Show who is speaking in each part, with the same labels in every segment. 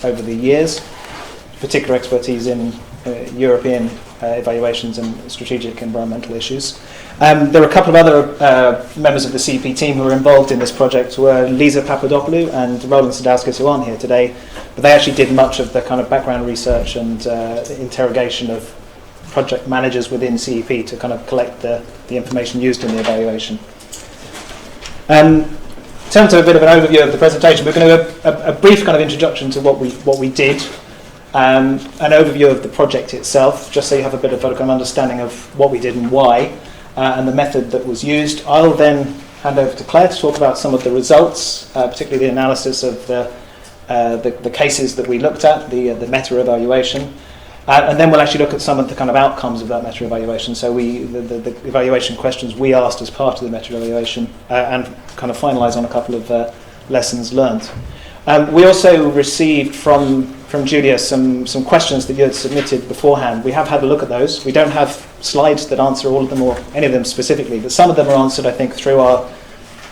Speaker 1: over the years, particular expertise in European evaluations and strategic environmental issues. There were a couple of other members of the CEP team who were involved in this project, were Lisa Papadopoulou and Roland Sadauskas, who aren't here today, but they actually did much of the kind of background research and interrogation of project managers within CEP to kind of collect the information used in the evaluation. In terms of a bit of an overview of the presentation, we're going to do a brief kind of introduction to what we did, an overview of the project itself, just so you have a bit of a kind of understanding of what we did and why, and the method that was used. I'll then hand over to Claire to talk about some of the results, particularly the analysis of the cases that we looked at, the meta-evaluation, and then we'll actually look at some of the kind of outcomes of that meta-evaluation. So the evaluation questions we asked as part of the meta-evaluation, and kind of finalise on a couple of lessons learned. We also received from Julia some questions that you had submitted beforehand. We have had a look at those. We don't have slides that answer all of them or any of them specifically, but some of them are answered, I think, through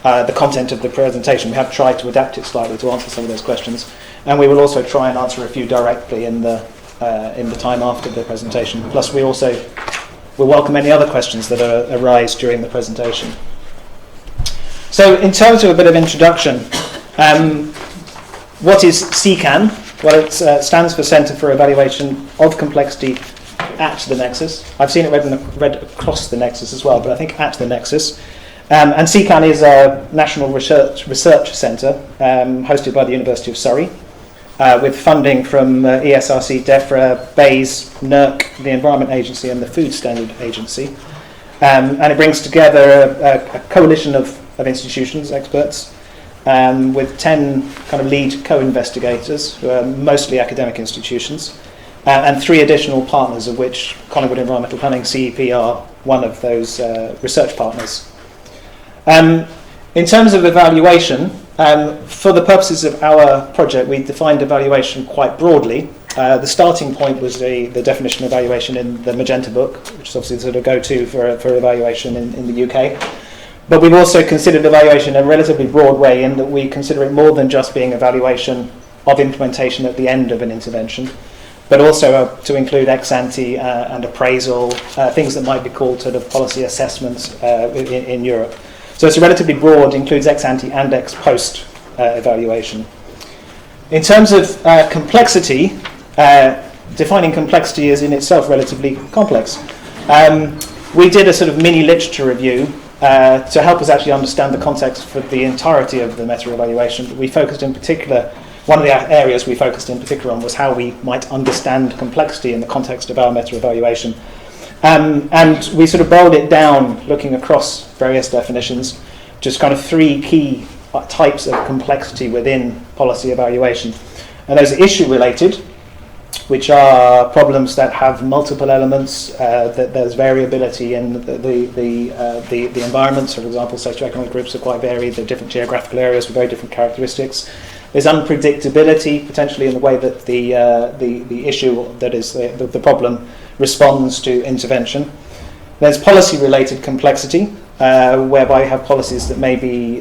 Speaker 1: the content of the presentation. We have tried to adapt it slightly to answer some of those questions, and we will also try and answer a few directly in the time after the presentation. Plus, we will welcome any other questions that arise during the presentation. So, in terms of a bit of introduction, what is CECAN? Well, it stands for Centre for Evaluation of Complexity at the Nexus. I've seen it read across the Nexus as well, but I think at the Nexus. And CECAN is a national research centre hosted by the University of Surrey, with funding from ESRC, DEFRA, BEIS, NERC, the Environment Agency and the Food Standard Agency. And it brings together a coalition of institutions, experts, with 10 kind of lead co-investigators, who are mostly academic institutions, and 3 additional partners, of which Collingwood Environmental Planning, CEP, are one of those research partners. In terms of evaluation, for the purposes of our project, we defined evaluation quite broadly. The starting point was the definition of evaluation in the Magenta book, which is obviously the sort of go-to for evaluation in the UK. But we've also considered evaluation in a relatively broad way, in that we consider it more than just being evaluation of implementation at the end of an intervention, but also to include ex-ante and appraisal, things that might be called sort of policy assessments in Europe. So it's relatively broad, includes ex-ante and ex-post evaluation. In terms of complexity, defining complexity is in itself relatively complex. We did a sort of mini literature review to help us actually understand the context for the entirety of the meta-evaluation. But we focused in particular, one of the areas we focused in particular on was how we might understand complexity in the context of our meta-evaluation. And we sort of boiled it down, looking across various definitions, just kind of 3 key types of complexity within policy evaluation. And those are issue-related, which are problems that have multiple elements, that there's variability in the environment. So, for example, socioeconomic groups are quite varied. They're different geographical areas with very different characteristics. There's unpredictability, potentially, in the way that the issue, that is the problem, responds to intervention. There's policy-related complexity, whereby you have policies that may be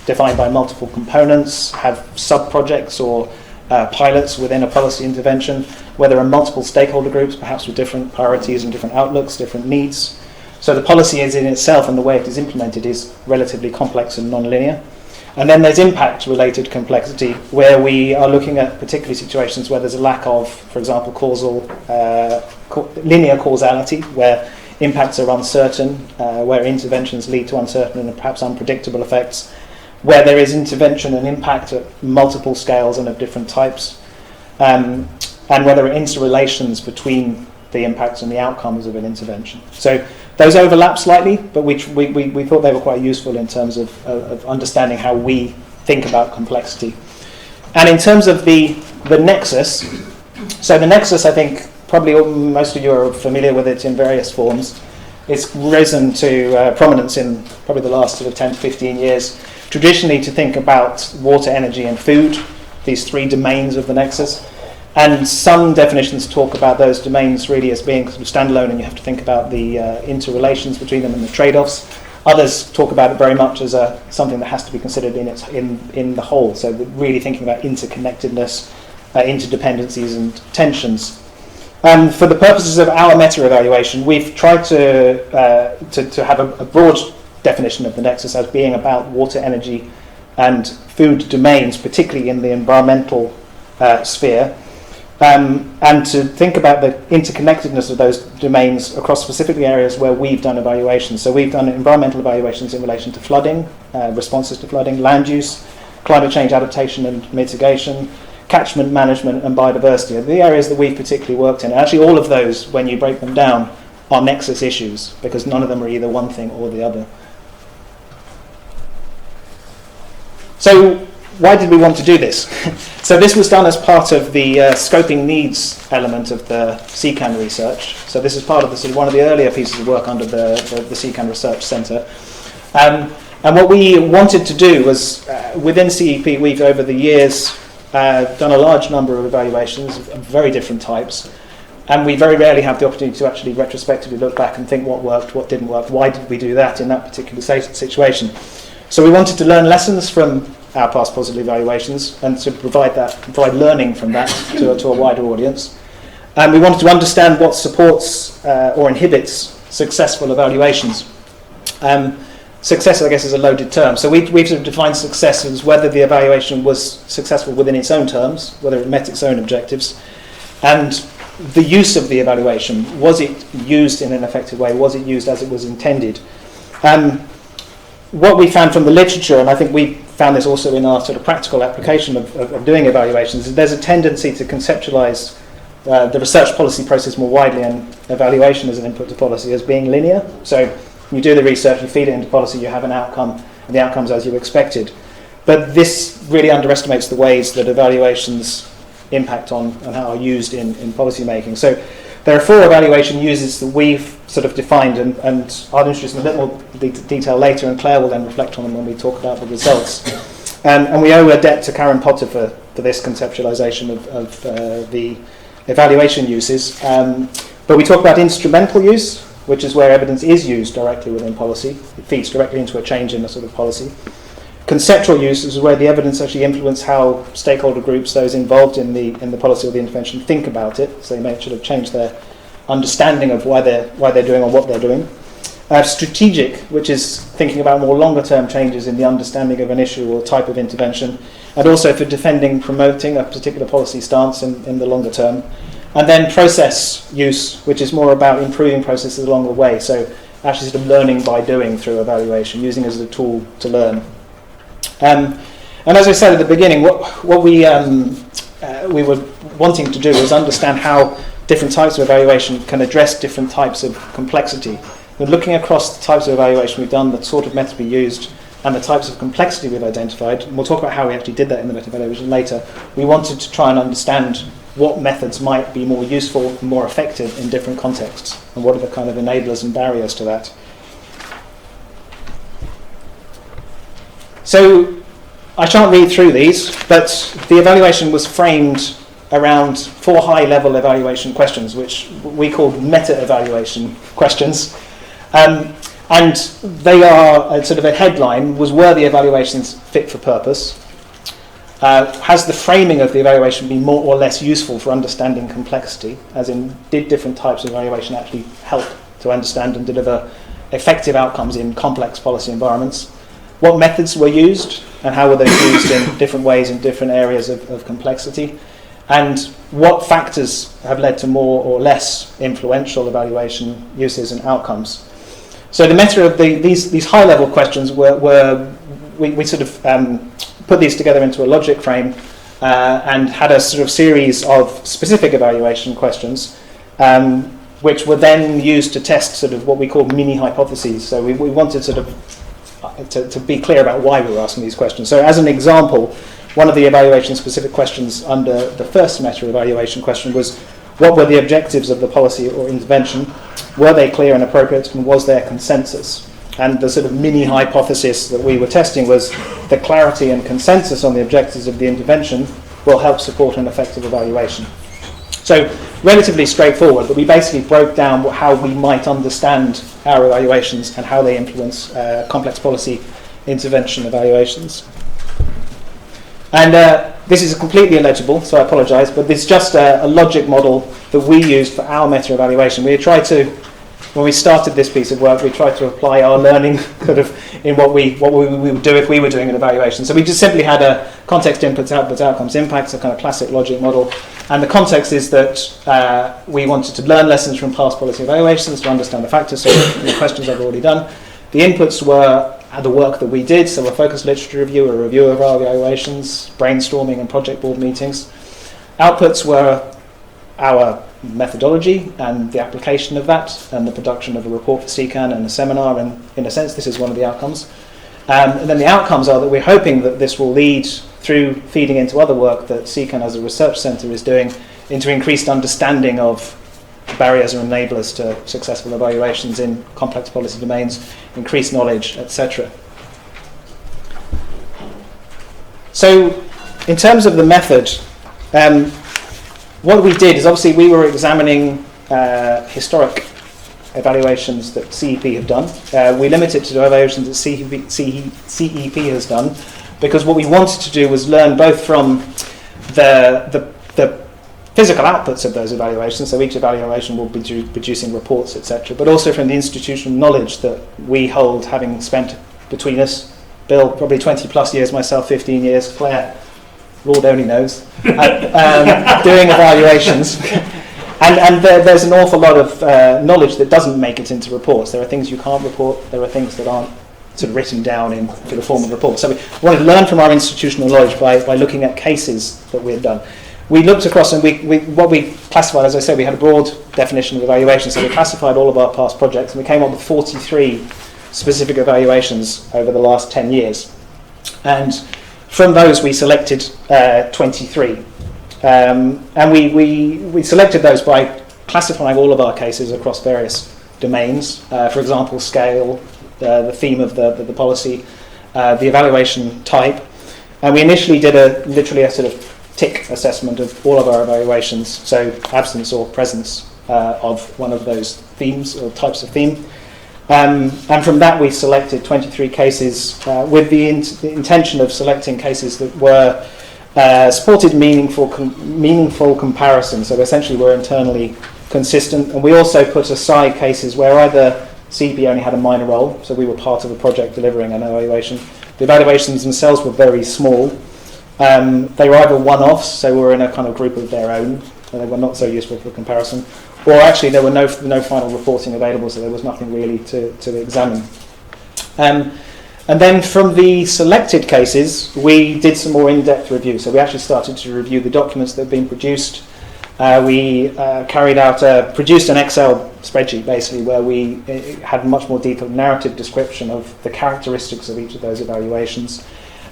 Speaker 1: defined by multiple components, have sub-projects or pilots within a policy intervention, where there are multiple stakeholder groups, perhaps with different priorities and different outlooks, different needs. So the policy is in itself, and the way it is implemented, is relatively complex and non-linear. And then there's impact-related complexity, where we are looking at particularly situations where there's a lack of, for example, linear causality, where impacts are uncertain, where interventions lead to uncertain and perhaps unpredictable effects, where there is intervention and impact at multiple scales and of different types, and where there are interrelations between the impacts and the outcomes of an intervention. So those overlap slightly, but we thought they were quite useful in terms of understanding how we think about complexity. And in terms of the nexus, so the nexus, I think probably most of you are familiar with it in various forms. It's risen to prominence in probably the last sort of 10 to 15 years. Traditionally, to think about water, energy and food, these 3 domains of the nexus. And some definitions talk about those domains really as being sort of standalone, and you have to think about the interrelations between them and the trade-offs. Others talk about it very much as something that has to be considered in the whole. So really thinking about interconnectedness, interdependencies, and tensions. For the purposes of our meta-evaluation, we've tried to have a broad definition of the nexus as being about water, energy, and food domains, particularly in the environmental sphere, and to think about the interconnectedness of those domains across specifically areas where we've done evaluations. So we've done environmental evaluations in relation to flooding, responses to flooding, land use, climate change adaptation and mitigation, catchment management, and biodiversity are the areas that we've particularly worked in. Actually, all of those, when you break them down, are nexus issues, because none of them are either one thing or the other. So why did we want to do this? So this was done as part of the scoping needs element of the CECAN research. So this is part of one of the earlier pieces of work under the CECAN Research Centre. And what we wanted to do was, within CEP, we've over the years done a large number of evaluations of very different types, and we very rarely have the opportunity to actually retrospectively look back and think what worked, what didn't work, why did we do that in that particular situation. So we wanted to learn lessons from our past positive evaluations and to provide learning from that to a wider audience. And we wanted to understand what supports or inhibits successful evaluations. Success, I guess, is a loaded term. So we've sort of defined success as whether the evaluation was successful within its own terms, whether it met its own objectives, and the use of the evaluation. Was it used in an effective way? Was it used as it was intended? What we found from the literature, and I think we found this also in our sort of practical application of doing evaluations, is there's a tendency to conceptualize the research policy process more widely and evaluation as an input to policy as being linear. So you do the research, you feed it into policy, you have an outcome, and the outcome's as you expected. But this really underestimates the ways that evaluations impact on and how are used in policy making. So there are 4 evaluation uses that we've sort of defined, and I'll introduce them in a bit more detail later, and Claire will then reflect on them when we talk about the results. And we owe a debt to Karen Potter for this conceptualization of the evaluation uses. But we talk about instrumental use, which is where evidence is used directly within policy. It feeds directly into a change in the sort of policy. Conceptual use is where the evidence actually influences how stakeholder groups, those involved in the policy or the intervention, think about it. So they may sort of change their understanding of why they're doing or what they're doing. Strategic, which is thinking about more longer term changes in the understanding of an issue or type of intervention, and also for defending, promoting a particular policy stance in the longer term. And then process use, which is more about improving processes along the way. So actually sort of learning by doing through evaluation, using it as a tool to learn. And as I said at the beginning, what we were wanting to do was understand how different types of evaluation can address different types of complexity. We're looking across the types of evaluation we've done, the sort of method we used, and the types of complexity we've identified, and we'll talk about how we actually did that in the meta-evaluation later. We wanted to try and understand what methods might be more useful and more effective in different contexts, and what are the kind of enablers and barriers to that. So I shan't read through these, but the evaluation was framed around 4 high-level evaluation questions, which we called meta-evaluation questions. And they are sort of a headline: was were the evaluations fit for purpose? Has the framing of the evaluation been more or less useful for understanding complexity? As in, did different types of evaluation actually help to understand and deliver effective outcomes in complex policy environments? What methods were used, and how were they used in different ways in different areas of complexity? And what factors have led to more or less influential evaluation uses and outcomes? So the meta of these high-level questions we sort of put these together into a logic frame and had a sort of series of specific evaluation questions, which were then used to test sort of what we call mini hypotheses. So we wanted sort of to be clear about why we were asking these questions. So as an example, one of the evaluation specific questions under the first meta evaluation question was, what were the objectives of the policy or intervention? Were they clear and appropriate, and was there consensus? And the sort of mini hypothesis that we were testing was the clarity and consensus on the objectives of the intervention will help support an effective evaluation. So relatively straightforward, but we basically broke down how we might understand our evaluations and how they influence complex policy intervention evaluations. And this is completely illegible, so I apologise, but it's just a logic model that we used for our meta-evaluation. We tried to, when we started this piece of work, we tried to apply our learning sort of in what we would do if we were doing an evaluation. So we just simply had a context, inputs, outputs, outcomes, impacts, a kind of classic logic model. And the context is that we wanted to learn lessons from past policy evaluations to understand the factors, so the questions I've already done. The inputs were the work that we did, so a focused literature review, a review of our evaluations, brainstorming and project board meetings. Outputs were our methodology and the application of that, and the production of a report for CECAN and a seminar, and in a sense this is one of the outcomes. And then the outcomes are that we're hoping that this will lead, through feeding into other work that CECAN as a research centre is doing, into increased understanding of barriers and enablers to successful evaluations in complex policy domains, increased knowledge, etc. So, in terms of the method, what we did is obviously we were examining historic evaluations that CEP have done. We limited to evaluations that CEP has done, because what we wanted to do was learn both from the physical outputs of those evaluations, so each evaluation will be producing reports, etc., but also from the institutional knowledge that we hold, having spent between us, Bill, probably 20 plus years, myself 15 years, Claire, Lord only knows, doing evaluations. And there's an awful lot of knowledge that doesn't make it into reports. There are things you can't report, there are things that aren't sort of written down into the form of reports. So we wanted to learn from our institutional knowledge by looking at cases that we had done. We looked across, and what we classified, as I said, we had a broad definition of evaluation, so we classified all of our past projects, and we came up with 43 specific evaluations over the last 10 years. And from those we selected 23. And we selected those by classifying all of our cases across various domains, for example, scale, the theme of the policy, the evaluation type. And we initially did literally a sort of tick assessment of all of our evaluations, so absence or presence of one of those themes or types of theme. And from that we selected 23 cases with the intention of selecting cases that were supported meaningful comparison, so essentially were internally consistent. And we also put aside cases where either CEP only had a minor role, so we were part of a project delivering an evaluation. The evaluations themselves were very small. They were either one-offs, so we were in a kind of group of their own, and they were not so useful for comparison, or actually there were no final reporting available, so there was nothing really to examine. And then from the selected cases, we did some more in-depth review. So we actually started to review the documents that had been produced. We produced an Excel spreadsheet, basically, where we had much more detailed narrative description of the characteristics of each of those evaluations.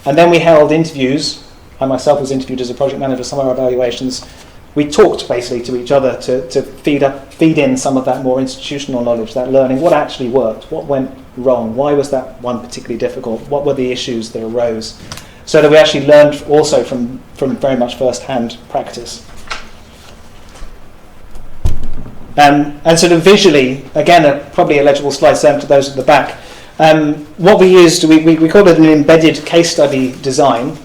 Speaker 1: And then we held interviews. I myself was interviewed as a project manager for some of our evaluations. We talked basically to each other to feed in some of that more institutional knowledge, that learning, what actually worked, what went wrong, why was that one particularly difficult, what were the issues that arose, so that we actually learned also from very much first-hand practice. And sort of visually, again, probably a legible slide sent to those at the back. What we used, we called it an embedded case study design,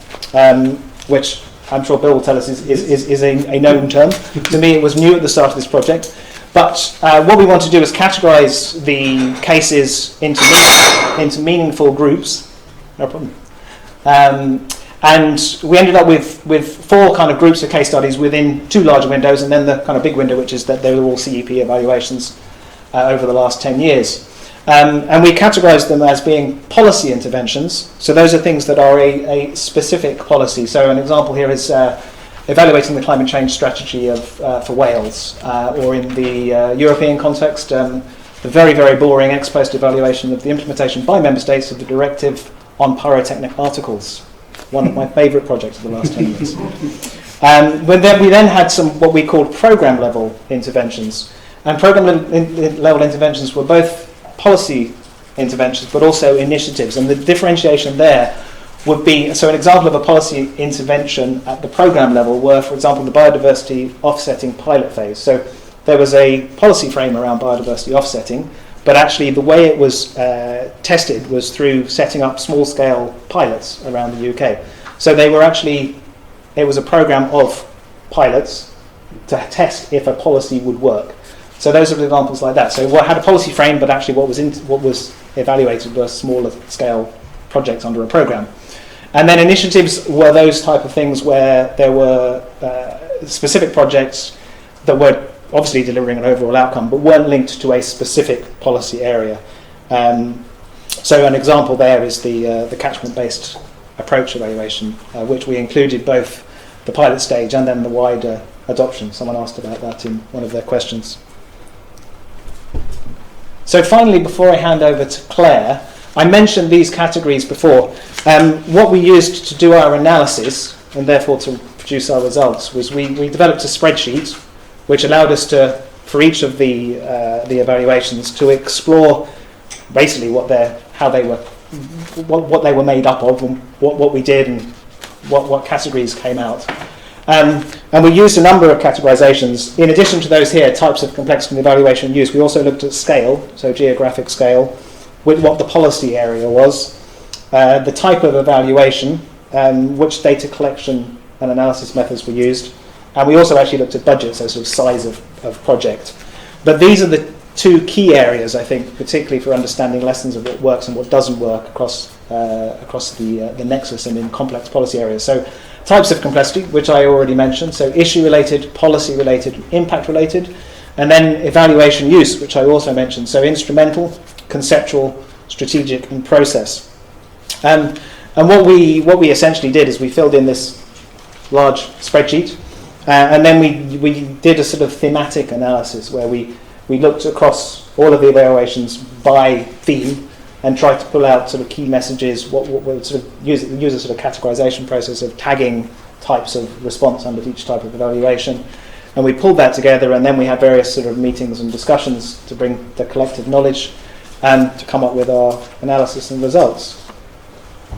Speaker 1: which I'm sure Bill will tell us is a known term. To me, it was new at the start of this project. But what we want to do is categorise the cases into meaningful groups. No problem. And we ended up with 4 kind of groups of case studies within 2 larger windows, and then the kind of big window, which is that they were all CEP evaluations over the last 10 years. And we categorise them as being policy interventions. So those are things that are a specific policy. So an example here is evaluating the climate change strategy for Wales, or in the European context, the very, very boring ex post evaluation of the implementation by member states of the directive on pyrotechnic articles. One of my favourite projects of the last 10 years. We then had some what we called programme level interventions. And programme level interventions were both policy interventions but also initiatives. And the differentiation there would be, so an example of a policy intervention at the programme level were, for example, the biodiversity offsetting pilot phase. So there was a policy frame around biodiversity offsetting, but actually the way it was tested was through setting up small-scale pilots around the UK. So they were actually, it was a program of pilots to test if a policy would work. So those are examples like that. So what had a policy frame, but actually what was evaluated were smaller scale projects under a program. And then initiatives were those type of things where there were specific projects that were obviously delivering an overall outcome, but weren't linked to a specific policy area. So an example there is the catchment-based approach evaluation, which we included both the pilot stage and then the wider adoption. Someone asked about that in one of their questions. So finally, before I hand over to Claire, I mentioned these categories before. What we used to do our analysis, and therefore to produce our results, was we developed a spreadsheet which allowed us to, for each of the evaluations, to explore basically what they were made up of, and what we did, and what categories came out. And we used a number of categorizations. In addition to those here, types of complexity and evaluation used, we also looked at scale, so geographic scale, with what the policy area was, the type of evaluation, which data collection and analysis methods were used, and we also actually looked at budget, so sort of size of project. But these are the two key areas, I think, particularly for understanding lessons of what works and what doesn't work across the nexus and in complex policy areas. So types of complexity, which I already mentioned, so issue-related, policy-related, impact-related, and then evaluation use, which I also mentioned, so instrumental, conceptual, strategic, and process. And what we essentially did is we filled in this large spreadsheet, and then we did a sort of thematic analysis where we looked across all of the evaluations by theme and tried to pull out sort of key messages, what sort of use a sort of categorization process of tagging types of response under each type of evaluation. And we pulled that together, and then we had various sort of meetings and discussions to bring the collective knowledge and to come up with our analysis and results,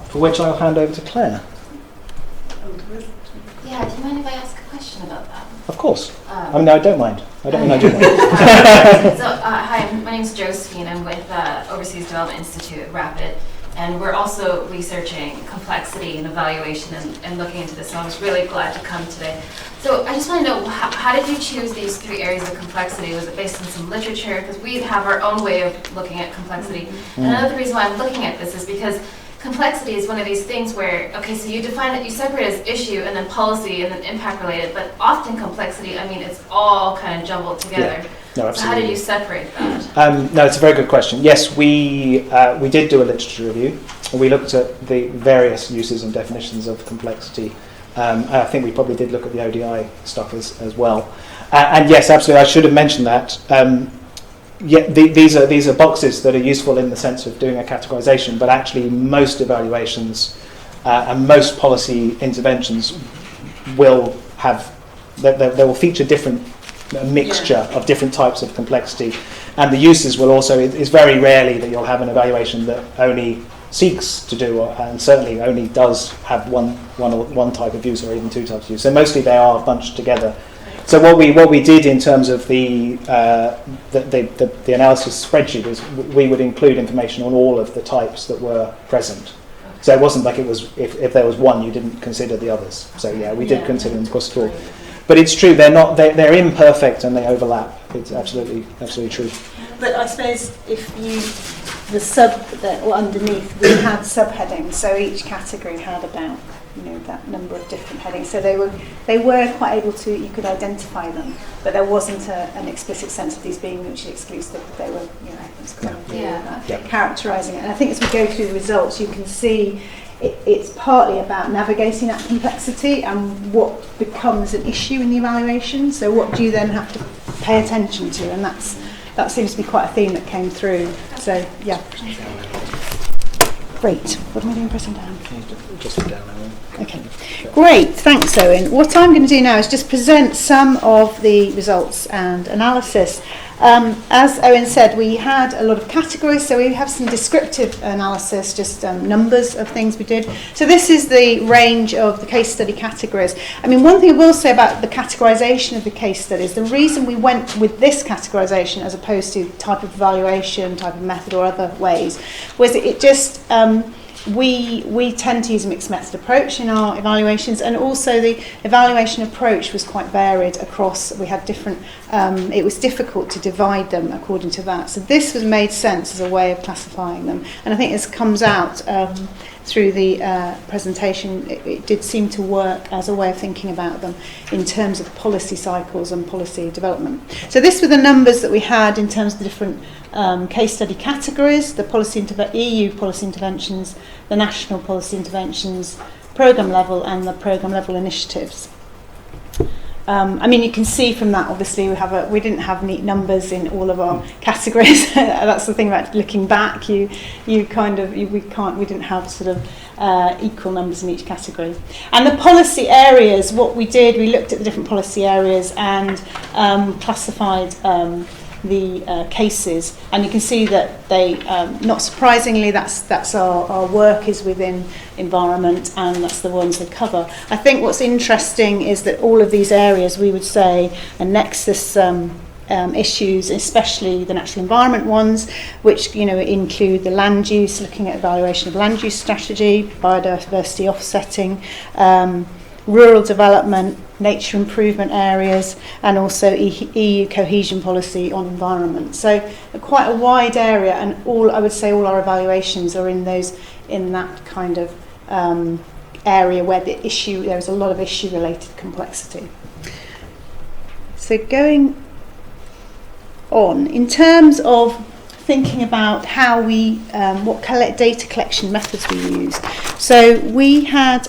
Speaker 1: for which I'll hand over to Claire.
Speaker 2: Yeah, do you mind if I ask a question about that?
Speaker 1: Of course. I mean, I don't mind. I don't mean I do mind.
Speaker 2: Hi, my name's Josephine. I'm with Overseas Development Institute at Rapid, and we're also researching complexity and evaluation and looking into this, so I was really glad to come today. So I just want to know, how did you choose these three areas of complexity? Was it based on some literature? Because we have our own way of looking at complexity. And another reason why I'm looking at this is because complexity is one of these things where, okay, so you define it, you separate it as issue and then policy and then impact related, but often complexity, I mean, it's all kind of jumbled together.
Speaker 1: Yeah. No, absolutely.
Speaker 2: So how did you separate that?
Speaker 1: No, it's a very good question. Yes, we did do a literature review. We looked at the various uses and definitions of complexity. I think we probably did look at the ODI stuff as well. And yes, absolutely, I should have mentioned that. These are boxes that are useful in the sense of doing a categorization, but actually most evaluations and most policy interventions will have, they will feature a mixture of different types of complexity, and the uses will also, it's very rarely that you'll have an evaluation that only seeks to do, and certainly only does have one type of use or even two types of use. So mostly they are bunched together. So what we did in terms of the analysis spreadsheet is we would include information on all of the types that were present. So it wasn't like it was if there was one you didn't consider the others. So yeah, we did consider them across the board. But it's true, they're imperfect and they overlap. It's absolutely true.
Speaker 3: But I suppose if underneath we had subheadings, so each category had about that number of different headings. So they were quite able to, you could identify them, but there wasn't an explicit sense of these being mutually exclusive. They were, characterising it. And I think as we go through the results, you can see it's partly about navigating that complexity and what becomes an issue in the evaluation. So what do you then have to pay attention to? And that seems to be quite a theme that came through. So yeah. Great. What am I doing pressing down?
Speaker 1: Just down, Owen.
Speaker 3: Okay. Great. Thanks, Owen. What I'm going to do now is just present some of the results and analysis. As Owen said, we had a lot of categories, so we have some descriptive analysis, just numbers of things we did. So this is the range of the case study categories. I mean, one thing I will say about the categorisation of the case studies, the reason we went with this categorisation as opposed to type of evaluation, type of method or other ways, was it just... We tend to use a mixed method approach in our evaluations, and also the evaluation approach was quite varied across. We had different, it was difficult to divide them according to that. So this was made sense as a way of classifying them. And I think this comes out through the presentation. It did seem to work as a way of thinking about them in terms of policy cycles and policy development. So this were the numbers that we had in terms of the different case study categories, the EU policy interventions, the national policy interventions, programme level and the programme level initiatives. I mean, you can see from that, obviously, we didn't have neat numbers in all of our categories. That's the thing about looking back. We didn't have sort of equal numbers in each category. And the policy areas, what we did, we looked at the different policy areas and classified the cases, and you can see that they, not surprisingly, that's our work is within environment, and that's the ones they cover. I think what's interesting is that all of these areas, we would say, are nexus issues, especially the natural environment ones, which include the land use, looking at evaluation of land use strategy, biodiversity offsetting, rural development, nature improvement areas, and also EU cohesion policy on environment. So quite a wide area, and I would say all our evaluations are in that kind of area where there's a lot of issue-related complexity. So going on, in terms of thinking about how we, what data collection methods we use. So we had,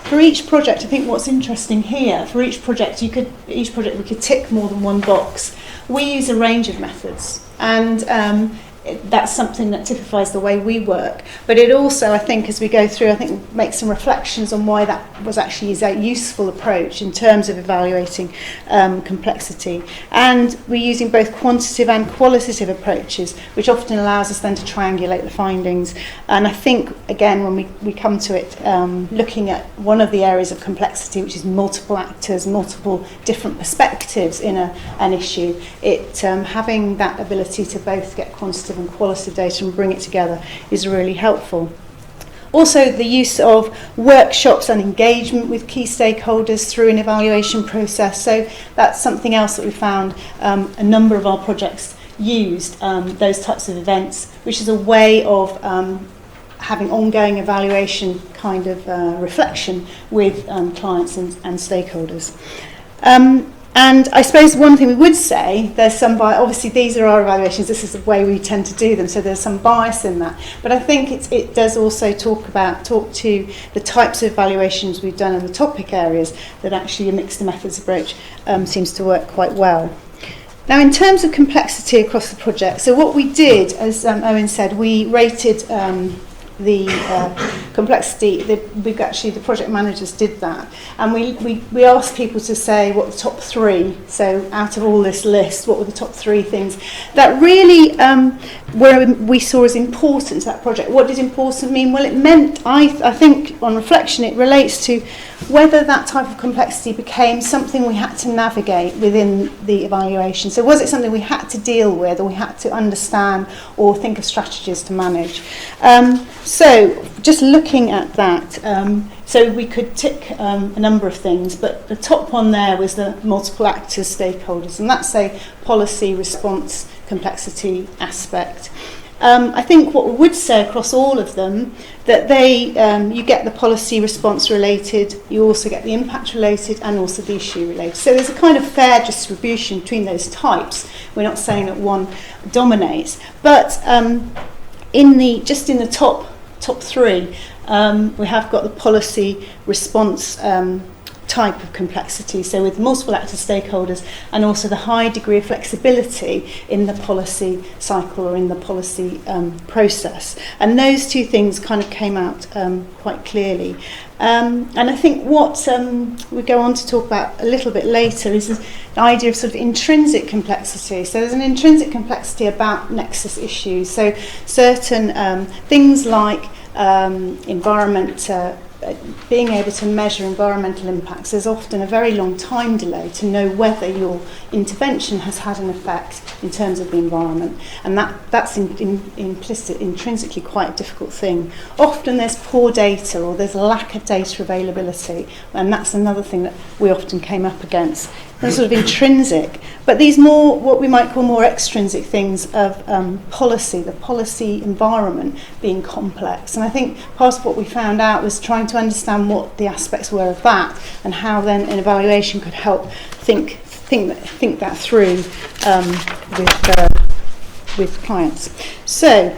Speaker 3: for each project, I think what's interesting here, for each project we could tick more than one box. We use a range of methods, and that's something that typifies the way we work. But it also, I think, as we go through, I think makes some reflections on why that was actually a useful approach in terms of evaluating complexity. And we're using both quantitative and qualitative approaches, which often allows us then to triangulate the findings. And I think, again, when we come to it, looking at one of the areas of complexity, which is multiple actors, multiple different perspectives in an issue, having that ability to both get quantitative and qualitative data and bring it together is really helpful. Also, the use of workshops and engagement with key stakeholders through an evaluation process. So that's something else that we found a number of our projects used, those types of events, which is a way of having ongoing evaluation kind of reflection with clients and stakeholders. And I suppose one thing we would say, there's some bias. Obviously these are our evaluations, this is the way we tend to do them, so there's some bias in that. But I think it does also talk to the types of evaluations we've done in the topic areas, that actually a mixed methods approach seems to work quite well. Now, in terms of complexity across the project, so what we did, as Owen said, we rated the complexity. The project managers did that, and we asked people to say what the top three. So out of all this list, what were the top three things that really we saw as important to that project? What did important mean? Well, it meant, I think, on reflection, it relates to whether that type of complexity became something we had to navigate within the evaluation. So was it something we had to deal with, or we had to understand, or think of strategies to manage? So just looking at that, so we could tick a number of things, but the top one there was the multiple actors, stakeholders, and that's a policy response complexity aspect. I think what we would say across all of them, that you get the policy response related, you also get the impact related, and also the issue related. So there's a kind of fair distribution between those types. We're not saying that one dominates, but in the top three, we have got the policy response type of complexity, so with multiple active stakeholders, and also the high degree of flexibility in the policy cycle or in the policy process. And those two things kind of came out quite clearly. And I think what we go on to talk about a little bit later is the idea of sort of intrinsic complexity. So there's an intrinsic complexity about nexus issues. So certain things like environment, being able to measure environmental impacts, there's often a very long time delay to know whether your intervention has had an effect in terms of the environment, and that's intrinsically quite a difficult thing. Often there's poor data or there's a lack of data availability, and that's another thing that we often came up against. They're sort of intrinsic, but these more, what we might call more extrinsic things of policy, the policy environment being complex. And I think part of what we found out was trying to understand what the aspects were of that and how then an evaluation could help think that through with clients. So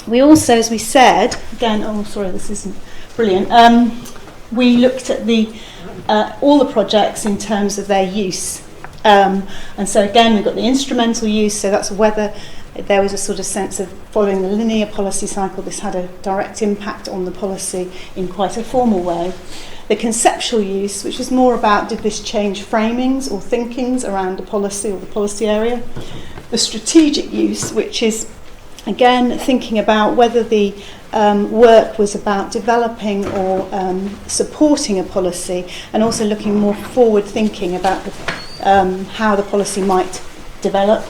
Speaker 3: we also, as we said, again, oh sorry, this isn't brilliant. We looked at all the projects in terms of their use. And so again, we've got the instrumental use, so that's whether there was a sort of sense of following the linear policy cycle, this had a direct impact on the policy in quite a formal way. The conceptual use, which is more about did this change framings or thinkings around the policy or the policy area. The strategic use, which is again thinking about whether the work was about developing or supporting a policy, and also looking more forward thinking about how the policy might develop.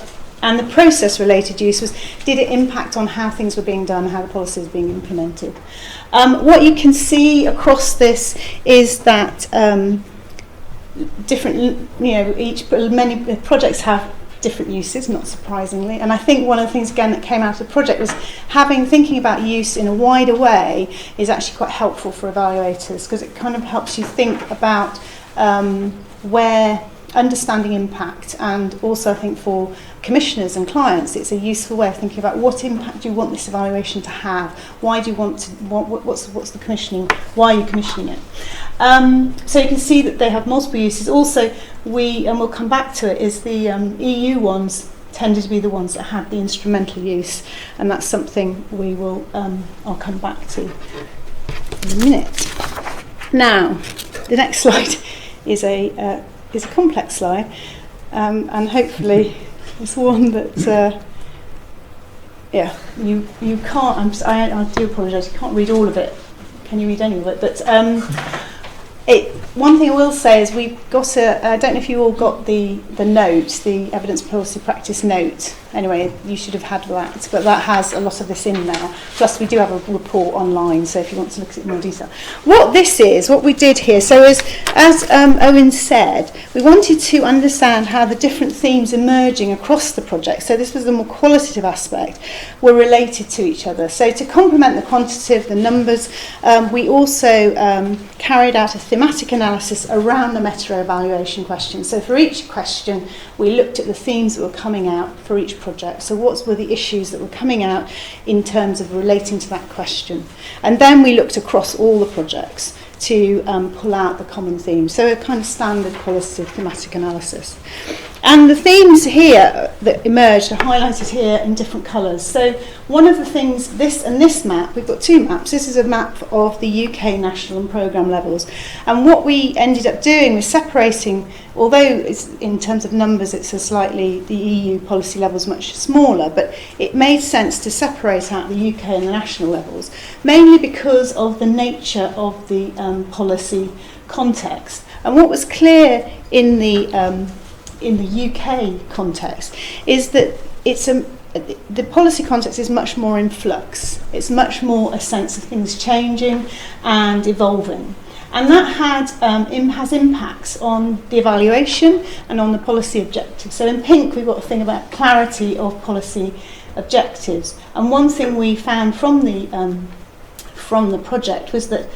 Speaker 3: And the process related use was, did it impact on how things were being done, how the policy was being implemented. What you can see across this is that many projects have different uses, not surprisingly. And I think one of the things again that came out of the project was thinking about use in a wider way is actually quite helpful for evaluators, because it kind of helps you think about where understanding impact, and also I think for commissioners and clients it's a useful way of thinking about what impact do you want this evaluation to have, why do you want to, what's the commissioning, why are you commissioning it. So you can see that they have multiple uses. Also and we'll come back to it, is the EU ones tended to be the ones that had the instrumental use, and that's something we will I'll come back to in a minute. Now the next slide is a complex slide, and hopefully it's one that you can't. I do apologise. You can't read all of it. Can you read any of it? But one thing I will say is we've got I don't know if you all got the note, the evidence policy practice note. Anyway, you should have had that, but that has a lot of this in there. Plus, we do have a report online, so if you want to look at it in more detail. What we did here, so as Owen said, we wanted to understand how the different themes emerging across the project, so this was the more qualitative aspect, were related to each other. So to complement the quantitative, the numbers, we also carried out a thematic analysis around the meta-evaluation question. So for each question, we looked at the themes that were coming out for each project. So what were the issues that were coming out in terms of relating to that question? And then we looked across all the projects to pull out the common themes. So a kind of standard qualitative thematic analysis. And the themes here that emerged are highlighted here in different colours. So one of the things, this map, we've got two maps. This is a map of the UK national and programme levels. And what we ended up doing was separating, although it's, in terms of numbers it's the EU policy levels much smaller, but it made sense to separate out the UK and the national levels, mainly because of the nature of the policy context. And what was clear in the UK context is that the policy context is much more in flux. It's much more a sense of things changing and evolving. And that has impacts on the evaluation and on the policy objectives. So in pink we've got a thing about clarity of policy objectives. And one thing we found from the project was that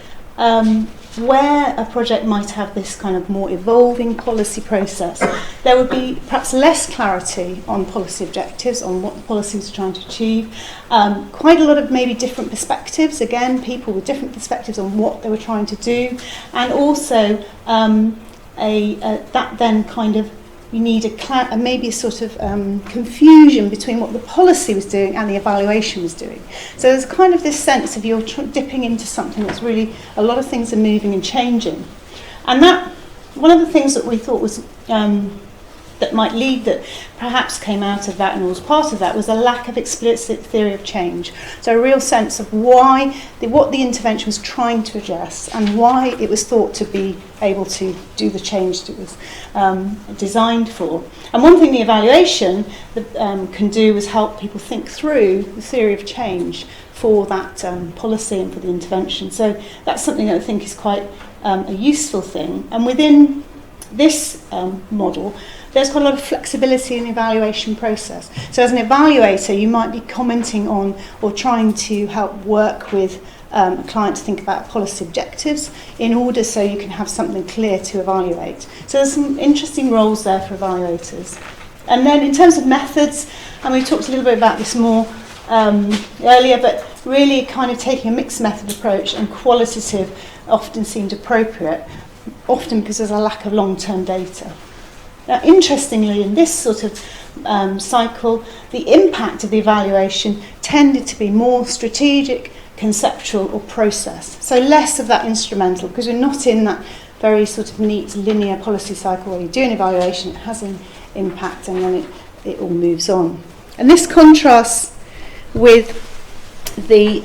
Speaker 3: where a project might have this kind of more evolving policy process, there would be perhaps less clarity on policy objectives, on what the policy was trying to achieve, quite a lot of maybe different perspectives, again, people with different perspectives on what they were trying to do, and also that then kind of, you need maybe a sort of confusion between what the policy was doing and the evaluation was doing. So there's kind of this sense of you're dipping into something that's really, a lot of things are moving and changing. And that, one of the things that we thought was, that might lead, that perhaps came out of that and was part of that, was a lack of explicit theory of change. So a real sense of what the intervention was trying to address and why it was thought to be able to do the change that it was designed for. And one thing the evaluation can do is help people think through the theory of change for that policy and for the intervention. So that's something that I think is quite a useful thing. And within this model, there's quite a lot of flexibility in the evaluation process. So as an evaluator, you might be commenting on or trying to help work with a client to think about policy objectives in order so you can have something clear to evaluate. So there's some interesting roles there for evaluators. And then in terms of methods, and we talked a little bit about this more earlier, but really kind of taking a mixed method approach, and qualitative often seemed appropriate, often because there's a lack of long-term data. Now, interestingly, in this sort of cycle, the impact of the evaluation tended to be more strategic, conceptual or process. So less of that instrumental, because we're not in that very sort of neat linear policy cycle where you do an evaluation, it has an impact, and then it all moves on. And this contrasts with the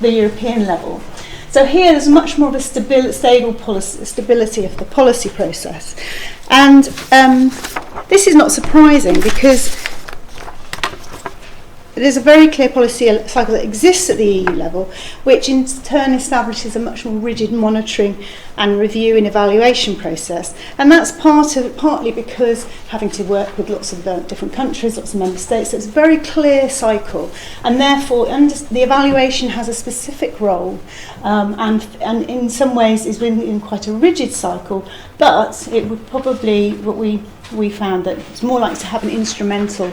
Speaker 3: European level. So here there's much more of a stable stability of the policy process. And this is not surprising, because there's a very clear policy cycle that exists at the EU level, which in turn establishes a much more rigid monitoring and review and evaluation process. And that's partly because having to work with lots of different countries, lots of member states, so it's a very clear cycle. And therefore, the evaluation has a specific role, and in some ways is in quite a rigid cycle, but it would probably, what we found, that it's more likely to have an instrumental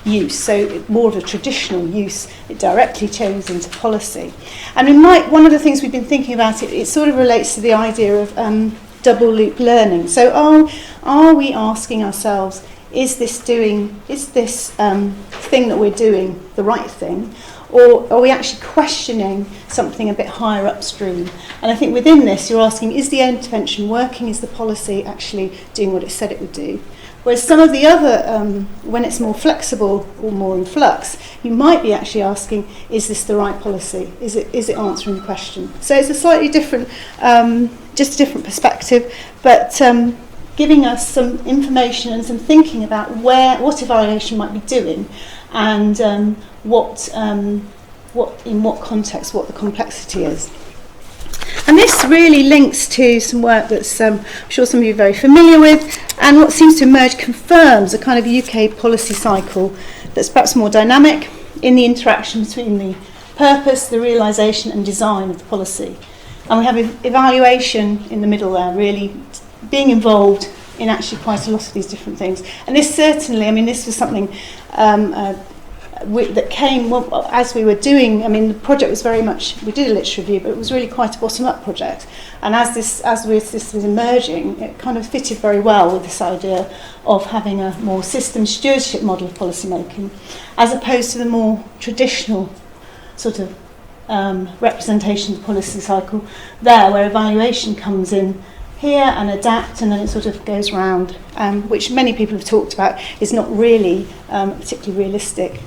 Speaker 3: use, so more of a traditional use. It directly changes into policy. And one of the things we've been thinking about, it sort of relates to the idea of double loop learning. So are we asking ourselves, is this thing that we're doing the right thing, or are we actually questioning something a bit higher upstream? And I think within this you're asking, is the intervention working? Is the policy actually doing what it said it would do? Whereas some of the other, when it's more flexible or more in flux, you might be actually asking, is this the right policy? Is it answering the question? So it's a slightly different, just a different perspective, but giving us some information and some thinking about what evaluation might be doing, and in what context, what the complexity is. And this really links to some work that's I'm sure some of you are very familiar with, and what seems to emerge confirms a kind of UK policy cycle that's perhaps more dynamic in the interaction between the purpose, the realisation and design of the policy. And we have evaluation in the middle there, really being involved in actually quite a lot of these different things. And this certainly, I mean, this was something that came as we were doing. I mean, the project was very much, we did a literature review, but it was really quite a bottom-up project. And as this was emerging, it kind of fitted very well with this idea of having a more system stewardship model of policy making, as opposed to the more traditional sort of representation of the policy cycle there, where evaluation comes in here and adapt, and then it sort of goes round, which many people have talked about is not really particularly realistic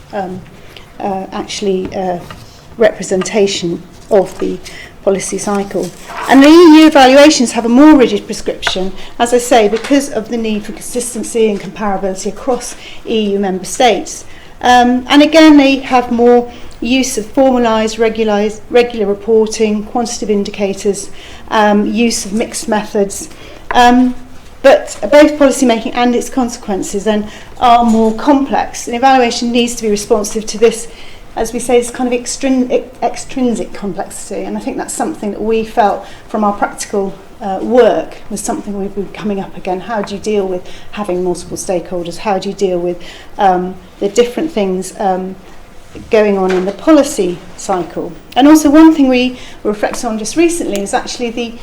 Speaker 3: representation of the policy cycle. And the EU evaluations have a more rigid prescription, as I say, because of the need for consistency and comparability across EU member states. And again, they have more use of formalised, regular reporting, quantitative indicators, use of mixed methods. But both policy making and its consequences then are more complex. And evaluation needs to be responsive to this as we say, this kind of extrinsic complexity, and I think that's something that we felt from our practical work was something we've been coming up again. How do you deal with having multiple stakeholders? How do you deal with the different things going on in the policy cycle? And also one thing we reflected on just recently is actually the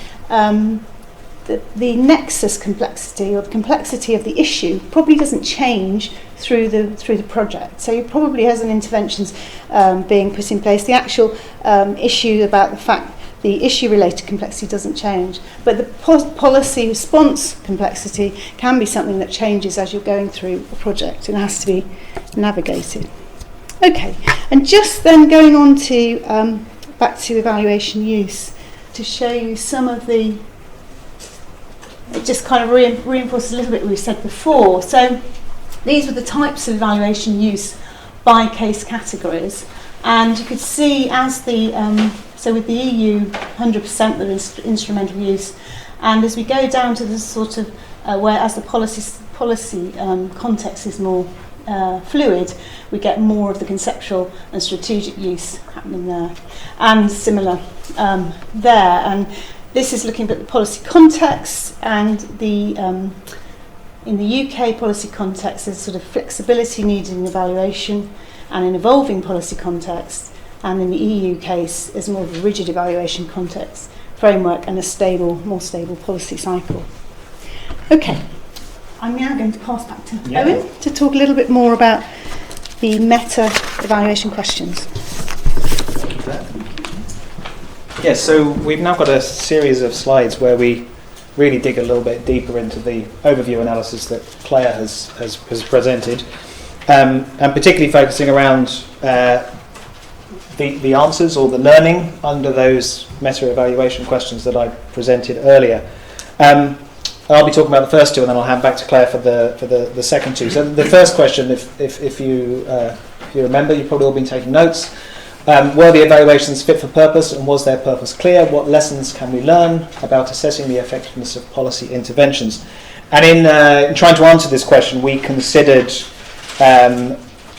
Speaker 3: nexus complexity, or the complexity of the issue, probably doesn't change through the project. So you probably, as an interventions being put in place, the actual issue about the fact the issue-related complexity doesn't change, but the policy response complexity can be something that changes as you're going through a project and has to be navigated. Okay, and just then going on to back to evaluation use, to show you some of the, it just kind of reinforces a little bit what we said before. So these were the types of evaluation use by case categories, and you could see as the so with the EU 100% there is instrumental use, and as we go down to the sort of where as the policy context is more fluid, we get more of the conceptual and strategic use happening there, and similar there. And this is looking at the policy context, and the in the UK policy context there's sort of flexibility needed in evaluation and an evolving policy context, and in the EU case there's more of a rigid evaluation context framework and a more stable policy cycle. Okay, I'm now going to pass back to Owen to talk a little bit more about the meta evaluation questions.
Speaker 1: Yes, so we've now got a series of slides where we really dig a little bit deeper into the overview analysis that Claire has presented, and particularly focusing around the answers or the learning under those meta-evaluation questions that I presented earlier. I'll be talking about the first two, and then I'll hand back to Claire for the second two. So the first question, if you remember, you've probably all been taking notes. Were the evaluations fit for purpose, and was their purpose clear? What lessons can we learn about assessing the effectiveness of policy interventions? And in trying to answer this question, we considered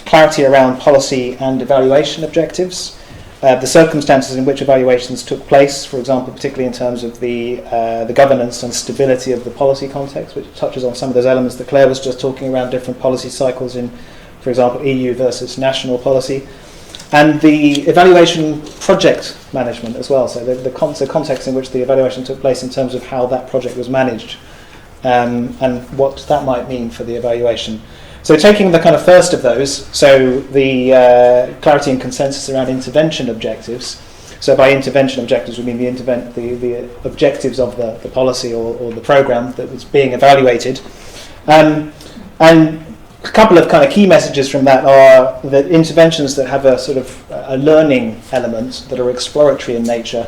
Speaker 1: clarity around policy and evaluation objectives, the circumstances in which evaluations took place, for example, particularly in terms of the governance and stability of the policy context, which touches on some of those elements that Claire was just talking around, different policy cycles in, for example, EU versus national policy. And the evaluation project management as well, so the context in which the evaluation took place in terms of how that project was managed, and what that might mean for the evaluation. So taking the kind of first of those, so the clarity and consensus around intervention objectives. So by intervention objectives we mean the objectives of the policy or the programme that was being evaluated. And a couple of kind of key messages from that are that interventions that have a sort of a learning element, that are exploratory in nature,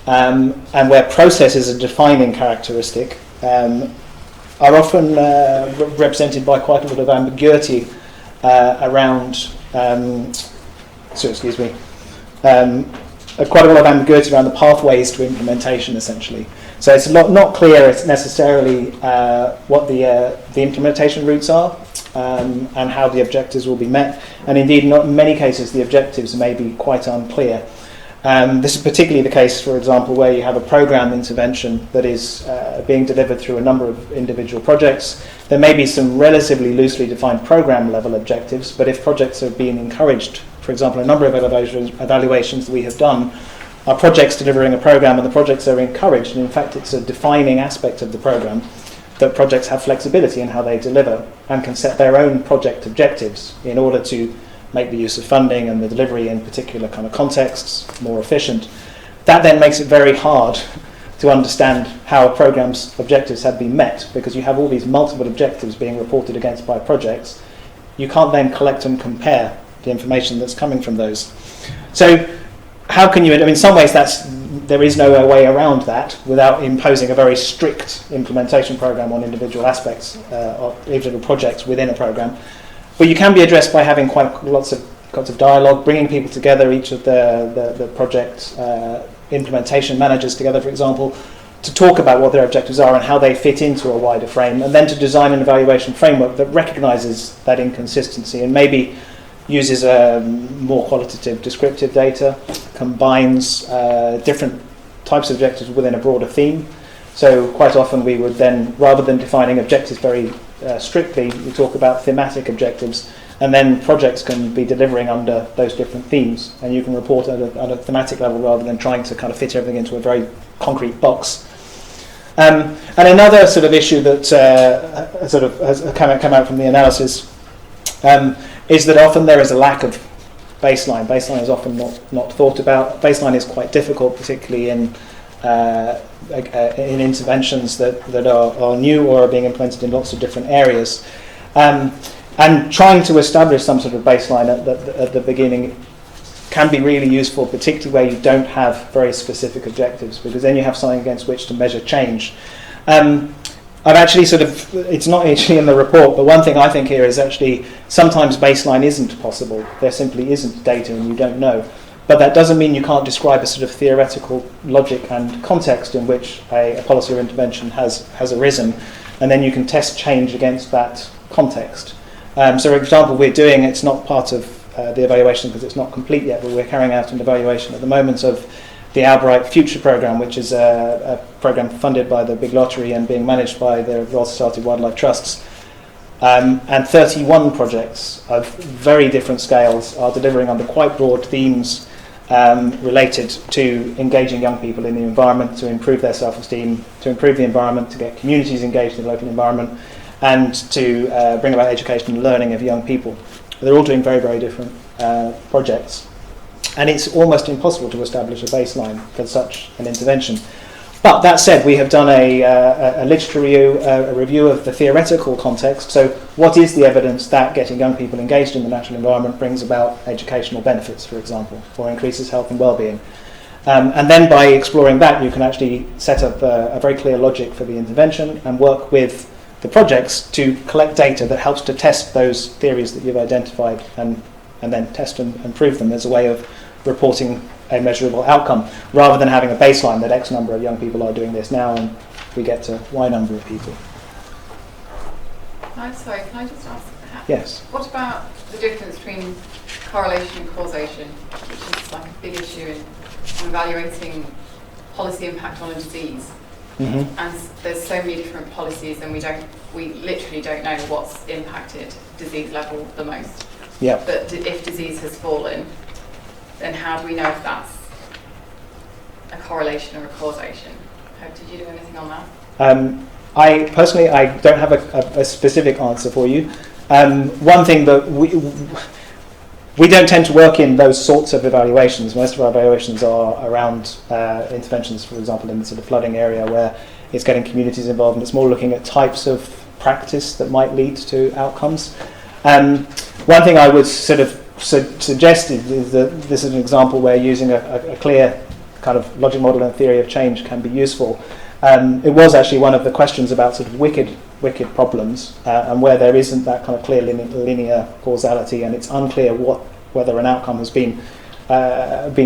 Speaker 1: and where process is a defining characteristic, are often represented by quite a lot of ambiguity around. Quite a lot of ambiguity around the pathways to implementation, essentially. So it's not clear necessarily what the implementation routes are and how the objectives will be met, and indeed, not in many cases, the objectives may be quite unclear. This is particularly the case, for example, where you have a programme intervention that is being delivered through a number of individual projects. There may be some relatively loosely defined programme level objectives, but if projects are being encouraged, for example, a number of evaluations that we have done are projects delivering a programme, and the projects are encouraged, and in fact it's a defining aspect of the programme that projects have flexibility in how they deliver and can set their own project objectives in order to make the use of funding and the delivery in particular kind of contexts more efficient. That then makes it very hard to understand how a programme's objectives have been met, because you have all these multiple objectives being reported against by projects. You can't then collect and compare the information that's coming from those. So how can you, in some ways there is no way around that without imposing a very strict implementation programme on individual aspects of individual projects within a programme. But you can be addressed by having quite lots of dialogue, bringing people together, each of the project implementation managers together, for example, to talk about what their objectives are and how they fit into a wider frame, and then to design an evaluation framework that recognises that inconsistency and maybe uses more qualitative descriptive data, combines different types of objectives within a broader theme. So quite often we would then, rather than defining objectives very strictly, we talk about thematic objectives, and then projects can be delivering under those different themes, and you can report at a thematic level rather than trying to kind of fit everything into a very concrete box. And another sort of issue that sort of has come out from the analysis is that often there is a lack of baseline. Baseline is often not thought about. Baseline is quite difficult, particularly in interventions that are new or are being implemented in lots of different areas. And trying to establish some sort of baseline at the beginning can be really useful, particularly where you don't have very specific objectives, because then you have something against which to measure change. I've actually it's not actually in the report, but one thing I think here is actually sometimes baseline isn't possible. There simply isn't data and you don't know. But that doesn't mean you can't describe a sort of theoretical logic and context in which a policy or intervention has arisen, and then you can test change against that context. So for example, it's not part of the evaluation because it's not complete yet, but we're carrying out an evaluation at the moment of the Albright Future Programme, which is a programme funded by the Big Lottery and being managed by the Royal Society of Wildlife Trusts. And 31 projects of very different scales are delivering under quite broad themes related to engaging young people in the environment, to improve their self-esteem, to improve the environment, to get communities engaged in the local environment, and to bring about education and learning of young people. They're all doing very, very different projects. And it's almost impossible to establish a baseline for such an intervention. But that said, we have done a literature review, a review of the theoretical context. So what is the evidence that getting young people engaged in the natural environment brings about educational benefits, for example, or increases health and well-being? And then by exploring that, you can actually set up a very clear logic for the intervention and work with the projects to collect data that helps to test those theories that you've identified and then test and prove them as a way of reporting a measurable outcome, rather than having a baseline that X number of young people are doing this now and we get to Y number of people.
Speaker 4: Can I just ask?
Speaker 1: Yes.
Speaker 4: What about the difference between correlation and causation, which is like a big issue in evaluating policy impact on a disease?
Speaker 1: Mm-hmm.
Speaker 4: And there's so many different policies, and we literally don't know what's impacted disease level the most.
Speaker 1: Yeah.
Speaker 4: But if disease has fallen, then how do we know if that's a correlation or a causation? Did you do anything on that?
Speaker 1: I personally don't have a specific answer for you. One thing that we don't tend to work in those sorts of evaluations. Most of our evaluations are around interventions, for example, in the sort of flooding area where it's getting communities involved, and it's more looking at types of practice that might lead to outcomes. One thing I would sort of suggest is that this is an example where using a clear kind of logic model and theory of change can be useful. It was actually one of the questions about sort of wicked problems, and where there isn't that kind of clear linear causality, and it's unclear whether an outcome has been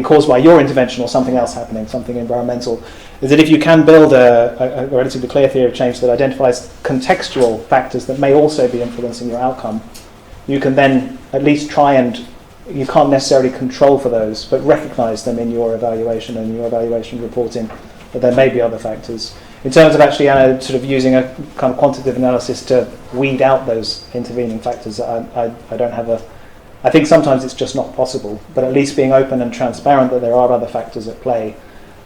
Speaker 1: caused by your intervention or something else happening, something environmental, is that if you can build a relatively clear theory of change that identifies contextual factors that may also be influencing your outcome, you can then at least try and, you can't necessarily control for those, but recognise them in your evaluation and your evaluation reporting, that there may be other factors. In terms of actually sort of using a kind of quantitative analysis to weed out those intervening factors, I don't have I think sometimes it's just not possible, but at least being open and transparent that there are other factors at play,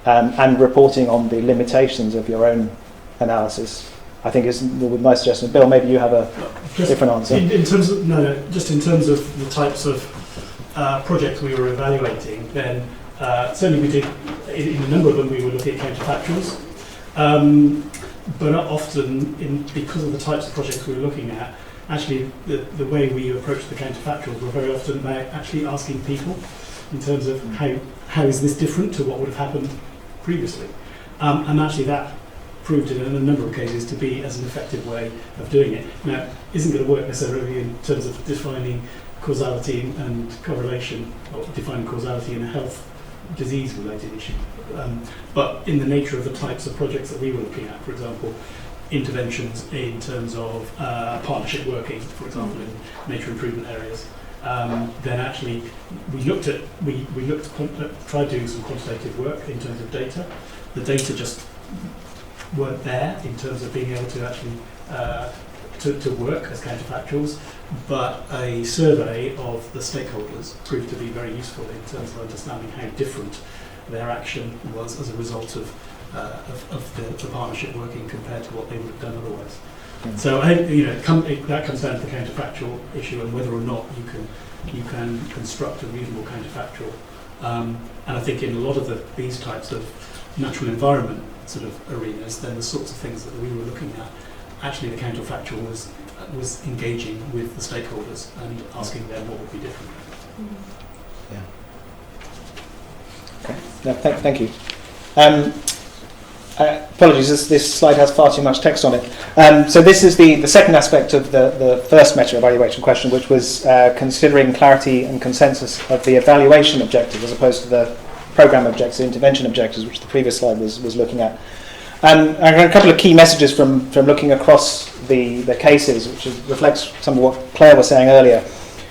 Speaker 1: and reporting on the limitations of your own analysis, I think is my suggestion. Bill, maybe you have a different answer.
Speaker 5: In terms of just in terms of the types of projects we were evaluating, then certainly we did, in a number of them we were looking at counterfactuals, but often because of the types of projects we were looking at, actually the way we approached the counterfactuals were very often about actually asking people in terms of how is this different to what would have happened previously, and actually that proved in a number of cases to be as an effective way of doing it. Now, it isn't going to work necessarily in terms of defining causality and correlation, or defining causality in a health disease-related issue. But in the nature of the types of projects that we were looking at, for example, interventions in terms of partnership working, for example, in nature improvement areas, then actually we tried doing some quantitative work in terms of data. The data just weren't there in terms of being able to actually to work as counterfactuals, but a survey of the stakeholders proved to be very useful in terms of understanding how different their action was as a result of the partnership working compared to what they would have done otherwise. So I think that comes down to the counterfactual issue and whether or not you can construct a reasonable counterfactual. And I think in a lot of these types of natural environment sort of arenas, then the sorts of things that we were looking at, actually the counterfactual was engaging with the stakeholders and asking them what would be different.
Speaker 1: Yeah. Okay. No, thank you. Apologies, this slide has far too much text on it. So this is the second aspect of the first meta-evaluation question, which was considering clarity and consensus of the evaluation objective as opposed to the program objectives, intervention objectives, which the previous slide was looking at. I got a couple of key messages from looking across the cases, which reflects some of what Claire was saying earlier.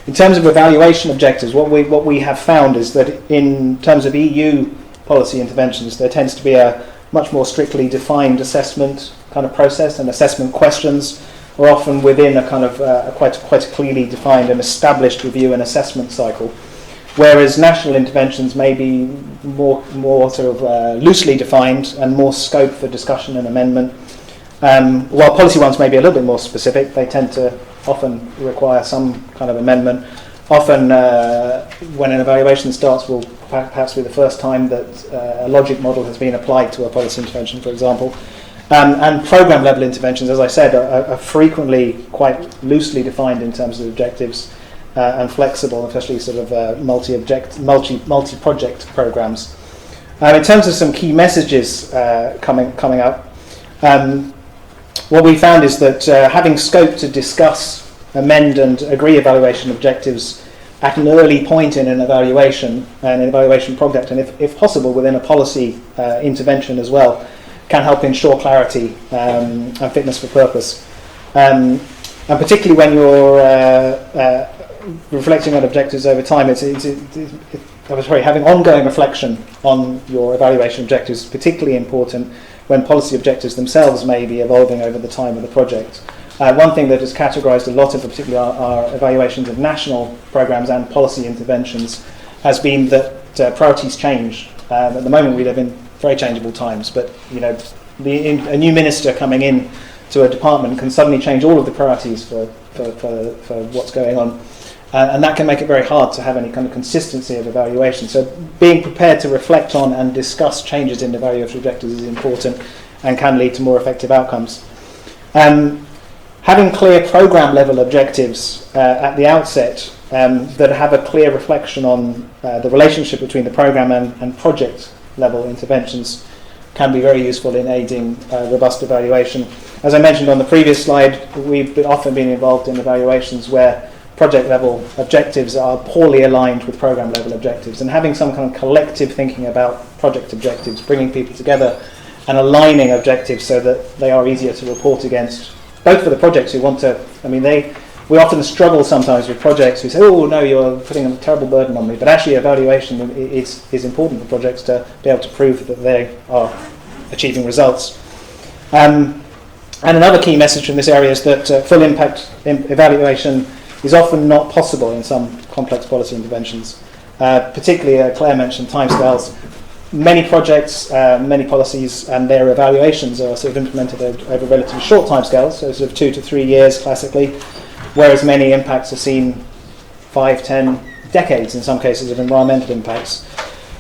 Speaker 1: In terms of evaluation objectives, what we have found is that in terms of EU policy interventions, there tends to be a much more strictly defined assessment kind of process, and assessment questions are often within a kind of quite a clearly defined and established review and assessment cycle. Whereas national interventions may be more sort of loosely defined and more scope for discussion and amendment. While policy ones may be a little bit more specific, they tend to often require some kind of amendment. Often when an evaluation starts will perhaps be the first time that a logic model has been applied to a policy intervention, for example. And program level interventions, as I said, are frequently quite loosely defined in terms of objectives. And flexible, especially sort of multi-project programs. In terms of some key messages coming up, what we found is that having scope to discuss, amend and agree evaluation objectives at an early point in an evaluation project, and if possible within a policy intervention as well, can help ensure clarity and fitness for purpose. And particularly when you're reflecting on objectives over time, having ongoing reflection on your evaluation objectives is particularly important when policy objectives themselves may be evolving over the time of the project. One thing that has categorised a lot of particularly our evaluations of national programmes and policy interventions has been that priorities change. At the moment we live in very changeable times, but a new minister coming in to a department can suddenly change all of the priorities for what's going on. And that can make it very hard to have any kind of consistency of evaluation. So being prepared to reflect on and discuss changes in evaluation objectives is important and can lead to more effective outcomes. Having clear program level objectives at the outset that have a clear reflection on the relationship between the program and project level interventions can be very useful in aiding robust evaluation. As I mentioned on the previous slide, we've often been involved in evaluations where project level objectives are poorly aligned with program level objectives, and having some kind of collective thinking about project objectives, bringing people together and aligning objectives so that they are easier to report against, both for the projects who want to, we often struggle sometimes with projects who say, oh no, you're putting a terrible burden on me, but actually evaluation is important for projects to be able to prove that they are achieving results. And another key message from this area is that full impact evaluation is often not possible in some complex policy interventions. Particularly, Claire mentioned timescales. Many projects, many policies and their evaluations are sort of implemented over relatively short timescales, so sort of 2 to 3 years classically, whereas many impacts are seen 5, 10 decades in some cases of environmental impacts.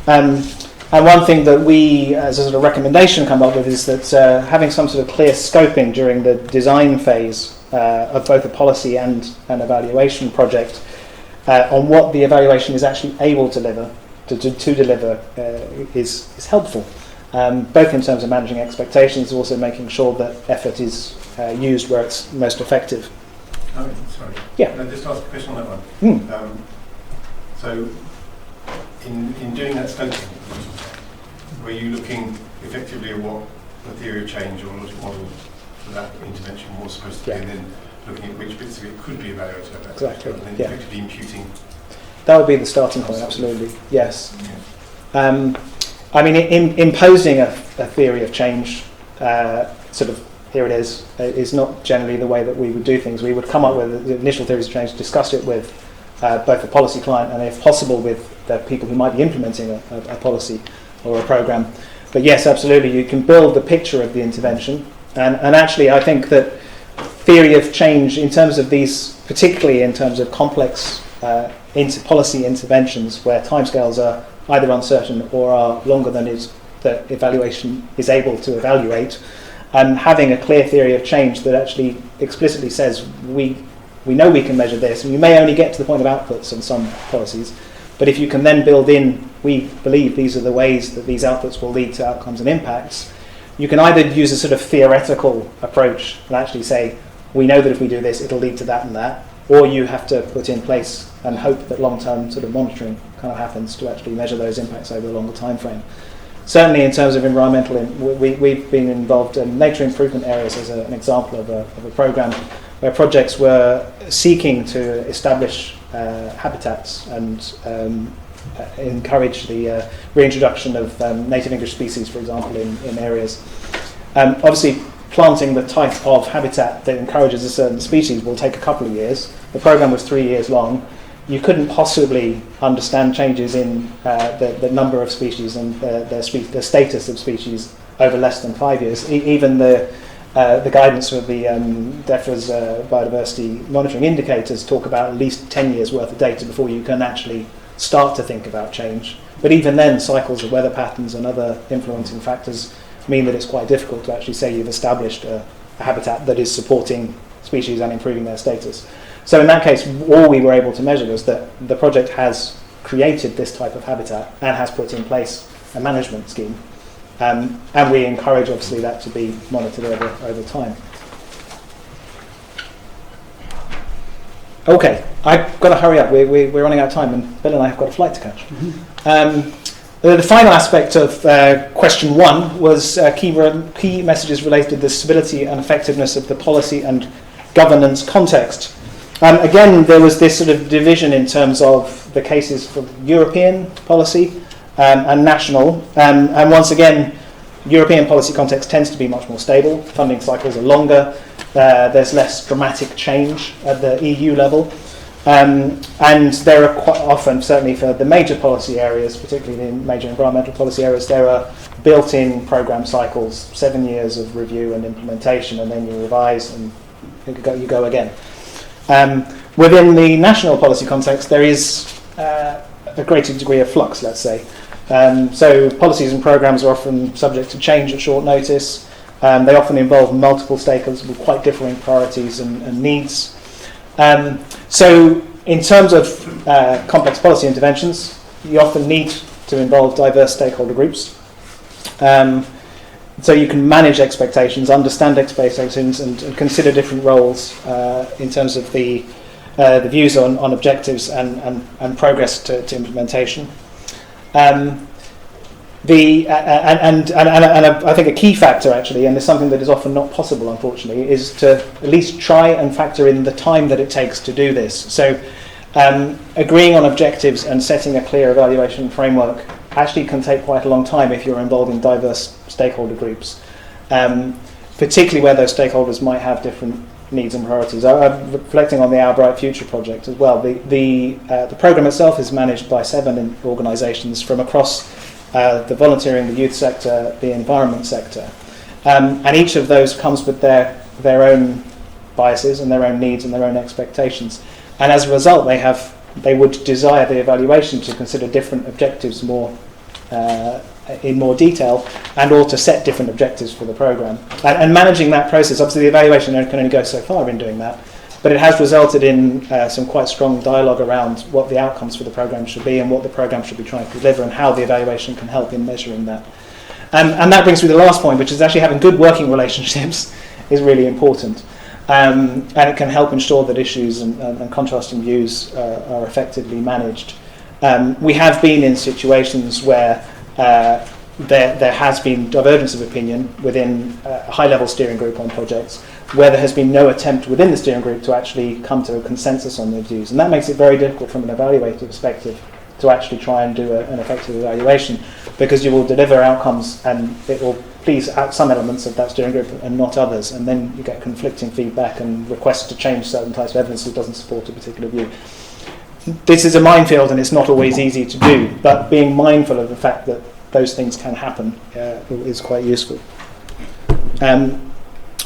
Speaker 1: And one thing that we, as a sort of recommendation, come up with is that having some sort of clear scoping during the design phase of both a policy and an evaluation project on what the evaluation is actually able to deliver is helpful, both in terms of managing expectations, also making sure that effort is used where it's most effective.
Speaker 6: Oh, sorry.
Speaker 1: Yeah.
Speaker 6: Can I just ask a question on that one? So, in doing that scoping, were you looking effectively at what the theory of change or logic model for that intervention was supposed to be, and then looking at which bits of it could be evaluated at that
Speaker 1: Exactly,
Speaker 6: and then
Speaker 1: yeah.
Speaker 6: effectively imputing.
Speaker 1: That would be the starting point, absolutely, yes. I mean, imposing a theory of change, sort of, here it is not generally the way that we would do things. We would come up with the initial theories of change, discuss it with both the policy client and, if possible, with the people who might be implementing a policy or a program. But yes, absolutely, you can build the picture of the intervention. And actually, I think that theory of change, in terms of these, particularly in terms of complex policy interventions where timescales are either uncertain or are longer than the evaluation is able to evaluate, and having a clear theory of change that actually explicitly says we know we can measure this, and you may only get to the point of outputs on some policies, but if you can then build in, we believe these are the ways that these outputs will lead to outcomes and impacts, you can either use a sort of theoretical approach and actually say, we know that if we do this, it'll lead to that and that, or you have to put in place and hope that long-term sort of monitoring kind of happens to actually measure those impacts over a longer time frame. Certainly in terms of environmental, we've been involved in nature improvement areas as an example of a program where projects were seeking to establish habitats and encourage the reintroduction of native English species, for example, in areas. Obviously, planting the type of habitat that encourages a certain species will take a couple of years. The program was 3 years long. You couldn't possibly understand changes in the number of species and the status of species over less than 5 years. Even the guidance of the DEFRA's biodiversity monitoring indicators talk about at least 10 years worth of data before you can actually start to think about change. But even then, cycles of weather patterns and other influencing factors mean that it's quite difficult to actually say you've established a habitat that is supporting species and improving their status. So in that case, all we were able to measure was that the project has created this type of habitat and has put in place a management scheme. And we encourage, obviously, that to be monitored over time. Okay, I've got to hurry up. We're running out of time, and Bill and I have got a flight to catch. The final aspect of question 1 was key messages related to the stability and effectiveness of the policy and governance context. Again, there was this sort of division in terms of the cases for European policy and national. And once again, European policy context tends to be much more stable. Funding cycles are longer. There's less dramatic change at the EU level. And there are quite often, certainly for the major policy areas, particularly in major environmental policy areas, there are built-in program cycles, 7 years of review and implementation, and then you revise and you go again. Within the national policy context, there is a greater degree of flux, let's say. So policies and programs are often subject to change at short notice. They often involve multiple stakeholders with quite differing priorities and needs. So in terms of complex policy interventions, you often need to involve diverse stakeholder groups. So you can manage expectations, understand expectations, and consider different roles in terms of the views on objectives and progress to implementation. And I think a key factor, actually, and it's something that is often not possible, unfortunately, is to at least try and factor in the time that it takes to do this. So agreeing on objectives and setting a clear evaluation framework actually can take quite a long time if you're involved in diverse stakeholder groups, particularly where those stakeholders might have different needs and priorities. I'm reflecting on the Our Bright Future project as well. The programme itself is managed by 7 organisations from across the volunteering, the youth sector, the environment sector. And each of those comes with their own biases and their own needs and their own expectations. And as a result, they would desire the evaluation to consider different objectives in more detail, and or to set different objectives for the programme. And managing that process, obviously the evaluation can only go so far in doing that, but it has resulted in some quite strong dialogue around what the outcomes for the programme should be and what the programme should be trying to deliver and how the evaluation can help in measuring that. And that brings me to the last point, which is actually having good working relationships is really important. And it can help ensure that issues and contrasting views are effectively managed. We have been in situations where there has been divergence of opinion within a high-level steering group on projects, where there has been no attempt within the steering group to actually come to a consensus on their views. And that makes it very difficult from an evaluator perspective to actually try and do an effective evaluation, because you will deliver outcomes and it will please out some elements of that steering group and not others, and then you get conflicting feedback and requests to change certain types of evidence that doesn't support a particular view. This is a minefield and it's not always easy to do, but being mindful of the fact that those things can happen is quite useful.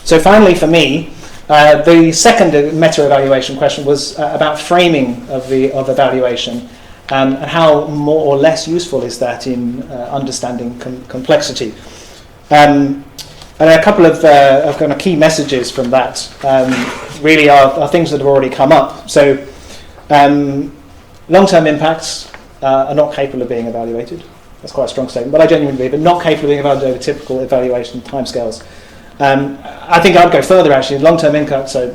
Speaker 1: So finally for me, the second meta-evaluation question was about framing of evaluation, and how more or less useful is that in understanding complexity. And a couple of kind of key messages from that really are things that have already come up. So long-term impacts are not capable of being evaluated. That's quite a strong statement, but I genuinely believe it, not capable of being evaluated over typical evaluation timescales. I think I'd go further actually. Long-term impacts are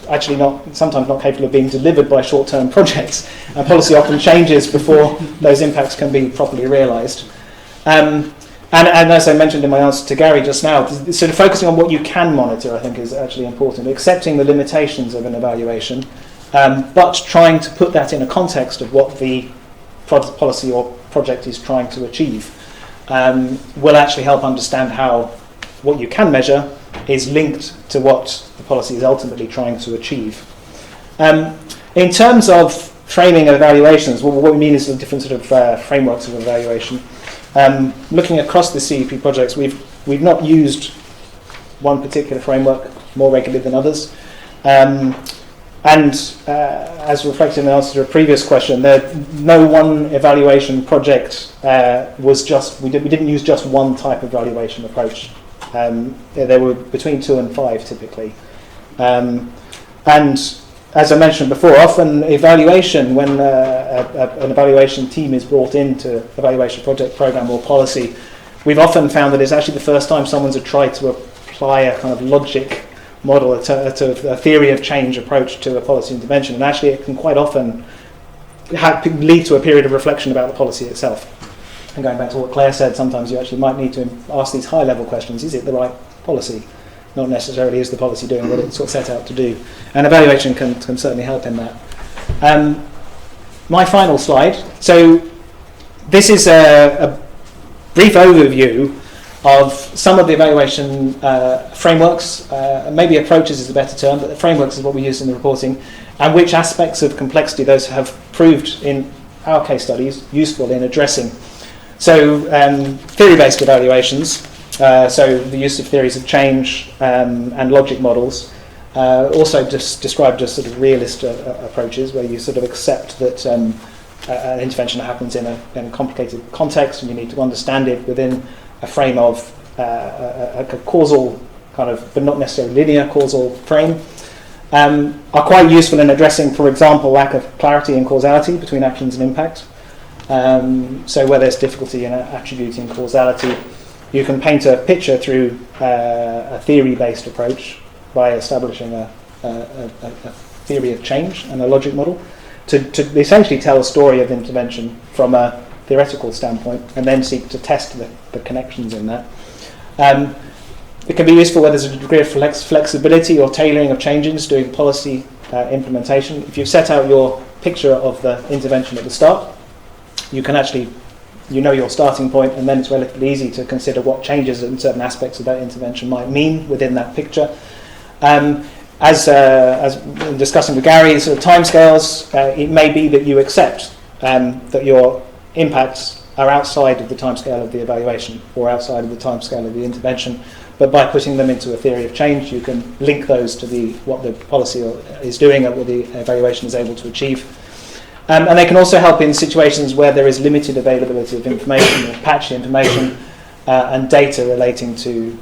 Speaker 1: actually sometimes not capable of being delivered by short-term projects, and policy often changes before those impacts can be properly realised. And as I mentioned in my answer to Gary just now, sort of focusing on what you can monitor, I think, is actually important. Accepting the limitations of an evaluation, but trying to put that in a context of what the policy or project is trying to achieve, will actually help understand how what you can measure is linked to what the policy is ultimately trying to achieve. In terms of framing of evaluations, what we mean is the different sort of frameworks of evaluation. Looking across the CEP projects, we've not used one particular framework more regularly than others. And as reflected in the answer to a previous question, no one evaluation project we didn't use just one type of evaluation approach. There were between 2 and 5 typically. And as I mentioned before, often evaluation, when an evaluation team is brought into evaluation project, program or policy, we've often found that it's actually the first time someone's tried to apply a kind of logic model, a theory of change approach to a policy intervention, and actually it can quite often lead to a period of reflection about the policy itself. And going back to what Claire said, sometimes you actually might need to ask these high-level questions. Is it the right policy? Not necessarily is the policy doing what it's sort of set out to do. And evaluation can certainly help in that. My final slide. So this is a brief overview of some of the evaluation frameworks. Maybe approaches is a better term, but the frameworks is what we use in the reporting, and which aspects of complexity those have proved in our case studies useful in addressing. So theory-based evaluations, so the use of theories of change and logic models, also just described as sort of realist approaches, where you sort of accept that an intervention happens in a complicated context, and you need to understand it within a frame of a causal kind of, but not necessarily linear causal frame, are quite useful in addressing, for example, lack of clarity and causality between actions and impact. So where there's difficulty in attributing causality, you can paint a picture through a theory-based approach by establishing a theory of change and a logic model to essentially tell a story of intervention from a theoretical standpoint, and then seek to test the connections in that. It can be useful where there's a degree of flexibility or tailoring of changes during policy implementation. If you've set out your picture of the intervention at the start, you can actually, your starting point, and then it's relatively easy to consider what changes in certain aspects of that intervention might mean within that picture. As in discussing with Gary, sort of timescales, it may be that you accept that your impacts are outside of the timescale of the evaluation or outside of the timescale of the intervention, but by putting them into a theory of change, you can link those to what the policy is doing and what the evaluation is able to achieve. And they can also help in situations where there is limited availability of information or patchy information and data relating to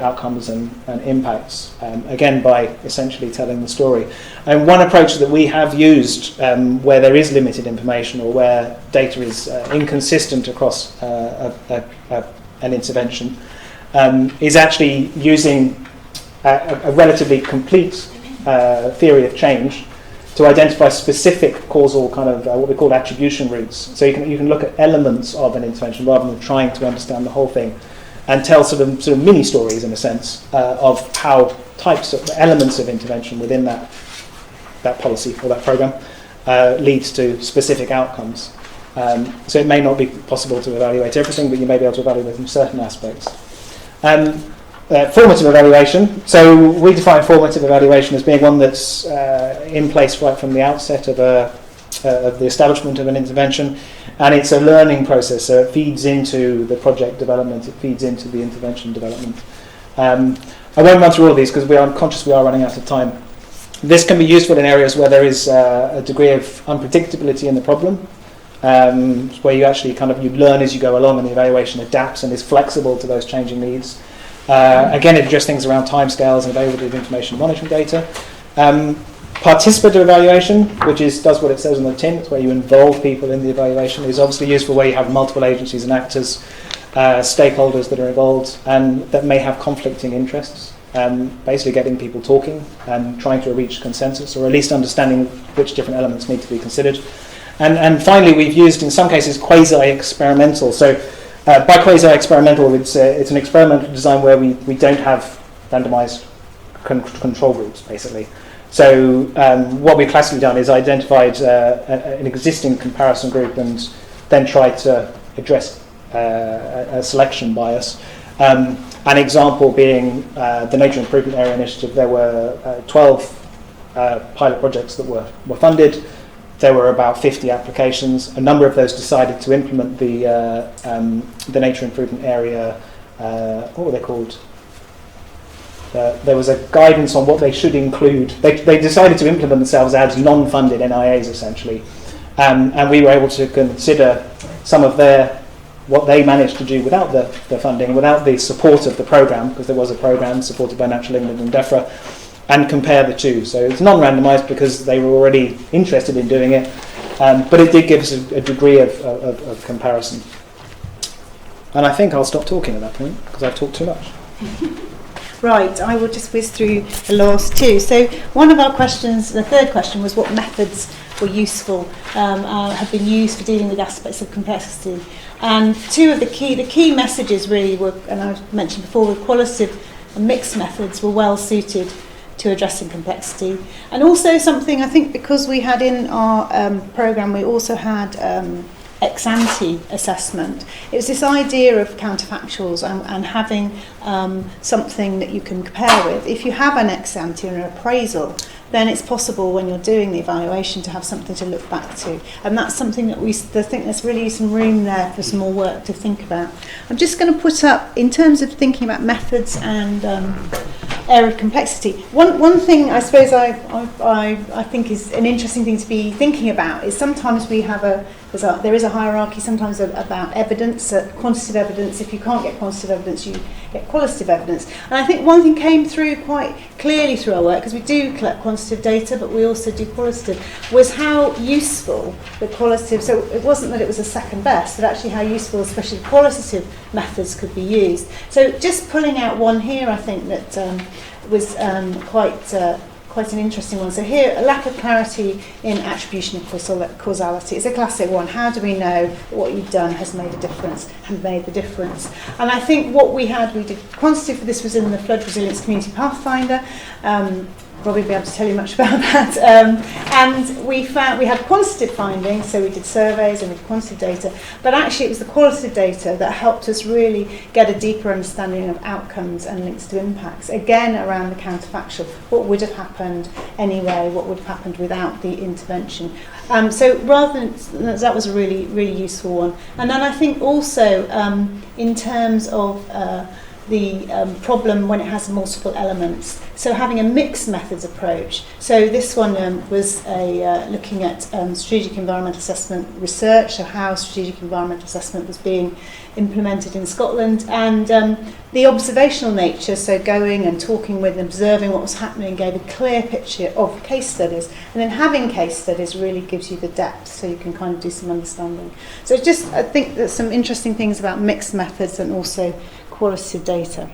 Speaker 1: outcomes and impacts, again by essentially telling the story. And one approach that we have used where there is limited information or where data is inconsistent across an intervention is actually using a relatively complete theory of change to identify specific causal kind of what we call attribution routes. So you can look at elements of an intervention rather than trying to understand the whole thing, and tell sort of mini stories in a sense of how types of elements of intervention within that policy or that programme leads to specific outcomes. So it may not be possible to evaluate everything, but you may be able to evaluate certain aspects. Formative evaluation. So we define formative evaluation as being one that's in place right from the outset of the establishment of an intervention, and it's a learning process, so it feeds into the project development, it feeds into the intervention development. I won't run through all of these because I'm conscious we are running out of time. This can be useful in areas where there is a degree of unpredictability in the problem, where you actually you learn as you go along, and the evaluation adapts and is flexible to those changing needs. Again, it addresses things around timescales and availability of information and monitoring data. Participative evaluation, which does what it says on the tin, it's where you involve people in the evaluation, is obviously useful where you have multiple agencies and actors, stakeholders that are involved and that may have conflicting interests. Basically getting people talking and trying to reach consensus, or at least understanding which different elements need to be considered. And finally, we've used in some cases quasi-experimental. So by quasi-experimental, it's an experimental design where we don't have randomised control groups, basically. So what we've classically done is identified an existing comparison group and then tried to address a selection bias. An example being the Nature Improvement Area Initiative. There were 12 pilot projects that were funded. There were about 50 applications. A number of those decided to implement the Nature Improvement Area. What were they called? There was a guidance on what they should include. They decided to implement themselves as non-funded NIAs, essentially. And we were able to consider some of what they managed to do without the funding, without the support of the programme, because there was a programme supported by Natural England and DEFRA, and compare the two. So it's non-randomised because they were already interested in doing it, but it did give us a degree of comparison. And I think I'll stop talking at that point, because I've talked too much.
Speaker 3: Right, I will just whiz through the last two. So one of our questions, the third question, was what methods were useful, have been used for dealing with aspects of complexity. And two of the key messages really were, and I mentioned before, the qualitative and mixed methods were well suited to addressing complexity. And also something, I think, because we had in our programme, we also had ex-ante assessment. It was this idea of counterfactuals and having something that you can compare with. If you have an ex-ante or an appraisal, then it's possible when you're doing the evaluation to have something to look back to. And that's something that I think there's really some room there for some more work to think about. I'm just going to put up, in terms of thinking about methods and area of complexity, one thing I suppose I think is an interesting thing to be thinking about is sometimes we have there is a hierarchy sometimes about evidence, quantitative evidence. If you can't get quantitative evidence, you get qualitative evidence. And I think one thing came through quite clearly through our work, because we do collect quantitative data, but we also do qualitative, was how useful the qualitative, so it wasn't that it was a second best, but actually how useful especially qualitative methods could be used. So just pulling out one here, I think that was quite an interesting one. So here, a lack of clarity in attribution of causality. It's a classic one. How do we know that what you've done has made a difference and made the difference? And I think what we did quantitative for this was in the Flood Resilience Community Pathfinder. Probably be able to tell you much about that. And we had quantitative findings, so we did surveys and we did quantitative data, but actually it was the qualitative data that helped us really get a deeper understanding of outcomes and links to impacts, again around the counterfactual, what would have happened anyway, what would have happened without the intervention. So rather than, that was a really, really useful one. And then I think also in terms of the problem when it has multiple elements. So having a mixed methods approach. So this one was looking at strategic environmental assessment research, so how strategic environmental assessment was being implemented in Scotland, and the observational nature, so going and talking with and observing what was happening gave a clear picture of case studies, and then having case studies really gives you the depth, so you can kind of do some understanding. So I think there's some interesting things about mixed methods and also qualitative data.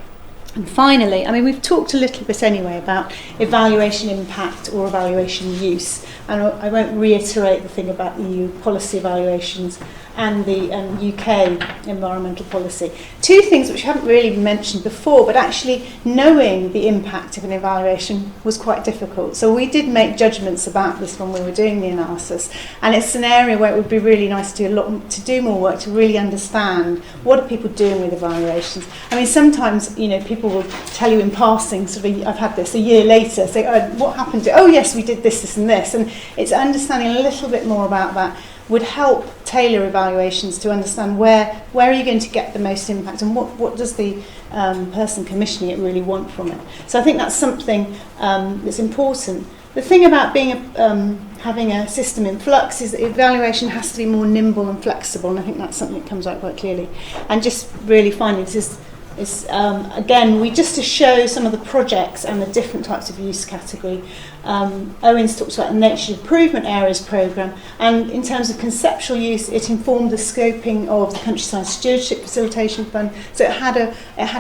Speaker 3: And finally, I mean, we've talked a little bit anyway about evaluation impact or evaluation use, and I won't reiterate the thing about EU policy evaluations and the UK environmental policy. Two things which I haven't really mentioned before, but actually knowing the impact of an evaluation was quite difficult. So we did make judgments about this when we were doing the analysis, and it's an area where it would be really nice to do more work to really understand what are people doing with evaluations. I mean, sometimes, you know, people will tell you in passing, sort of, I've had this a year later, say, oh, what happened to, oh yes, we did this and this, and it's understanding a little bit more about that would help tailor evaluations to understand where are you going to get the most impact, and what does the person commissioning it really want from it. So I think that's something that's important. The thing about being having a system in flux is that evaluation has to be more nimble and flexible, and I think that's something that comes out quite clearly. And just really finding this is again, just to show some of the projects and the different types of use category. Owen's talked about the Nature Improvement Areas programme, and in terms of conceptual use, it informed the scoping of the Countryside Stewardship Facilitation Fund, so it had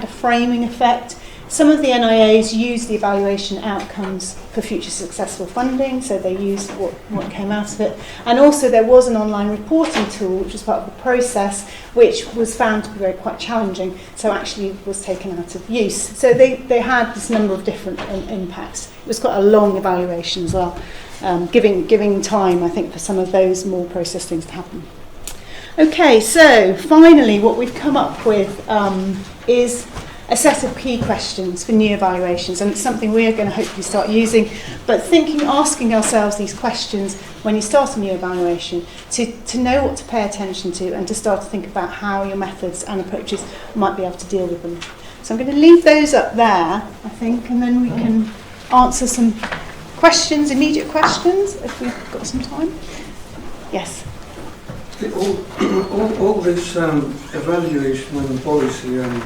Speaker 3: a framing effect. Some of the NIAs used the evaluation outcomes for future successful funding, so they used what came out of it. And also there was an online reporting tool, which was part of the process, which was found to be quite challenging, so actually was taken out of use. So they had this number of different impacts. It was quite a long evaluation as well, giving time, I think, for some of those more process things to happen. Okay, so finally what we've come up with is a set of key questions for new evaluations, and it's something we are going to hopefully start using, but asking ourselves these questions when you start a new evaluation to know what to pay attention to and to start to think about how your methods and approaches might be able to deal with them. So I'm going to leave those up there, I think, and then we can answer some questions, immediate questions, if we've got some time. Yes?
Speaker 7: All this evaluation and policy and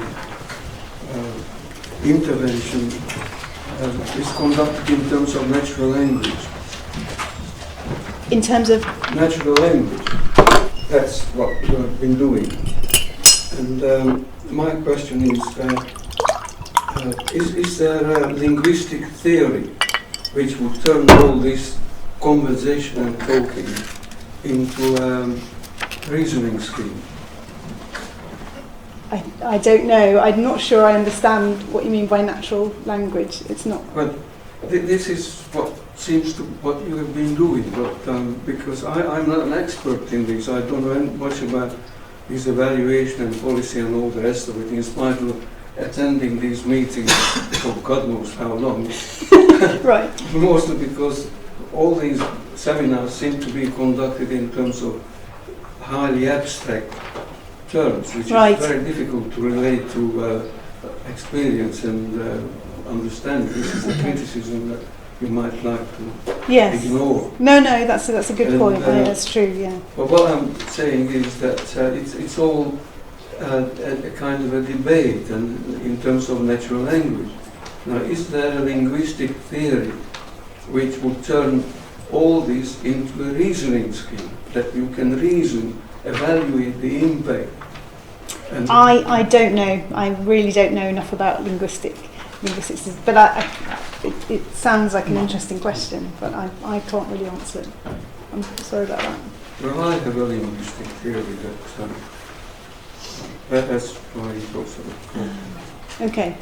Speaker 7: intervention is conducted in terms of natural language.
Speaker 3: In terms of?
Speaker 7: Natural language. That's what you have been doing. And my question is there a linguistic theory which would turn all this conversation and talking into a reasoning scheme?
Speaker 3: I don't know. I'm not sure I understand what you mean by natural language. It's not.
Speaker 7: But this is what seems to what you have been doing. But because I'm not an expert in this, I don't know much about this evaluation and policy and all the rest of it. In spite of attending these meetings for God knows how long.
Speaker 3: Right.
Speaker 7: Mostly because all these seminars seem to be conducted in terms of highly abstract terms, which
Speaker 3: right.
Speaker 7: is very difficult to relate to experience and understanding. This is a criticism that you might like to ignore.
Speaker 3: No, that's a good point. That's true, yeah.
Speaker 7: But what I'm saying is that it's all a kind of a debate and in terms of natural language. Now, is there a linguistic theory which would turn all this into a reasoning scheme, that you can reason, evaluate the impact? And
Speaker 3: I don't know. I really don't know enough about linguistics, but it sounds like an interesting question, but I can't really answer it. I'm sorry about that.
Speaker 7: Well, I have a linguistic theory that's why it's also cool.
Speaker 3: Okay.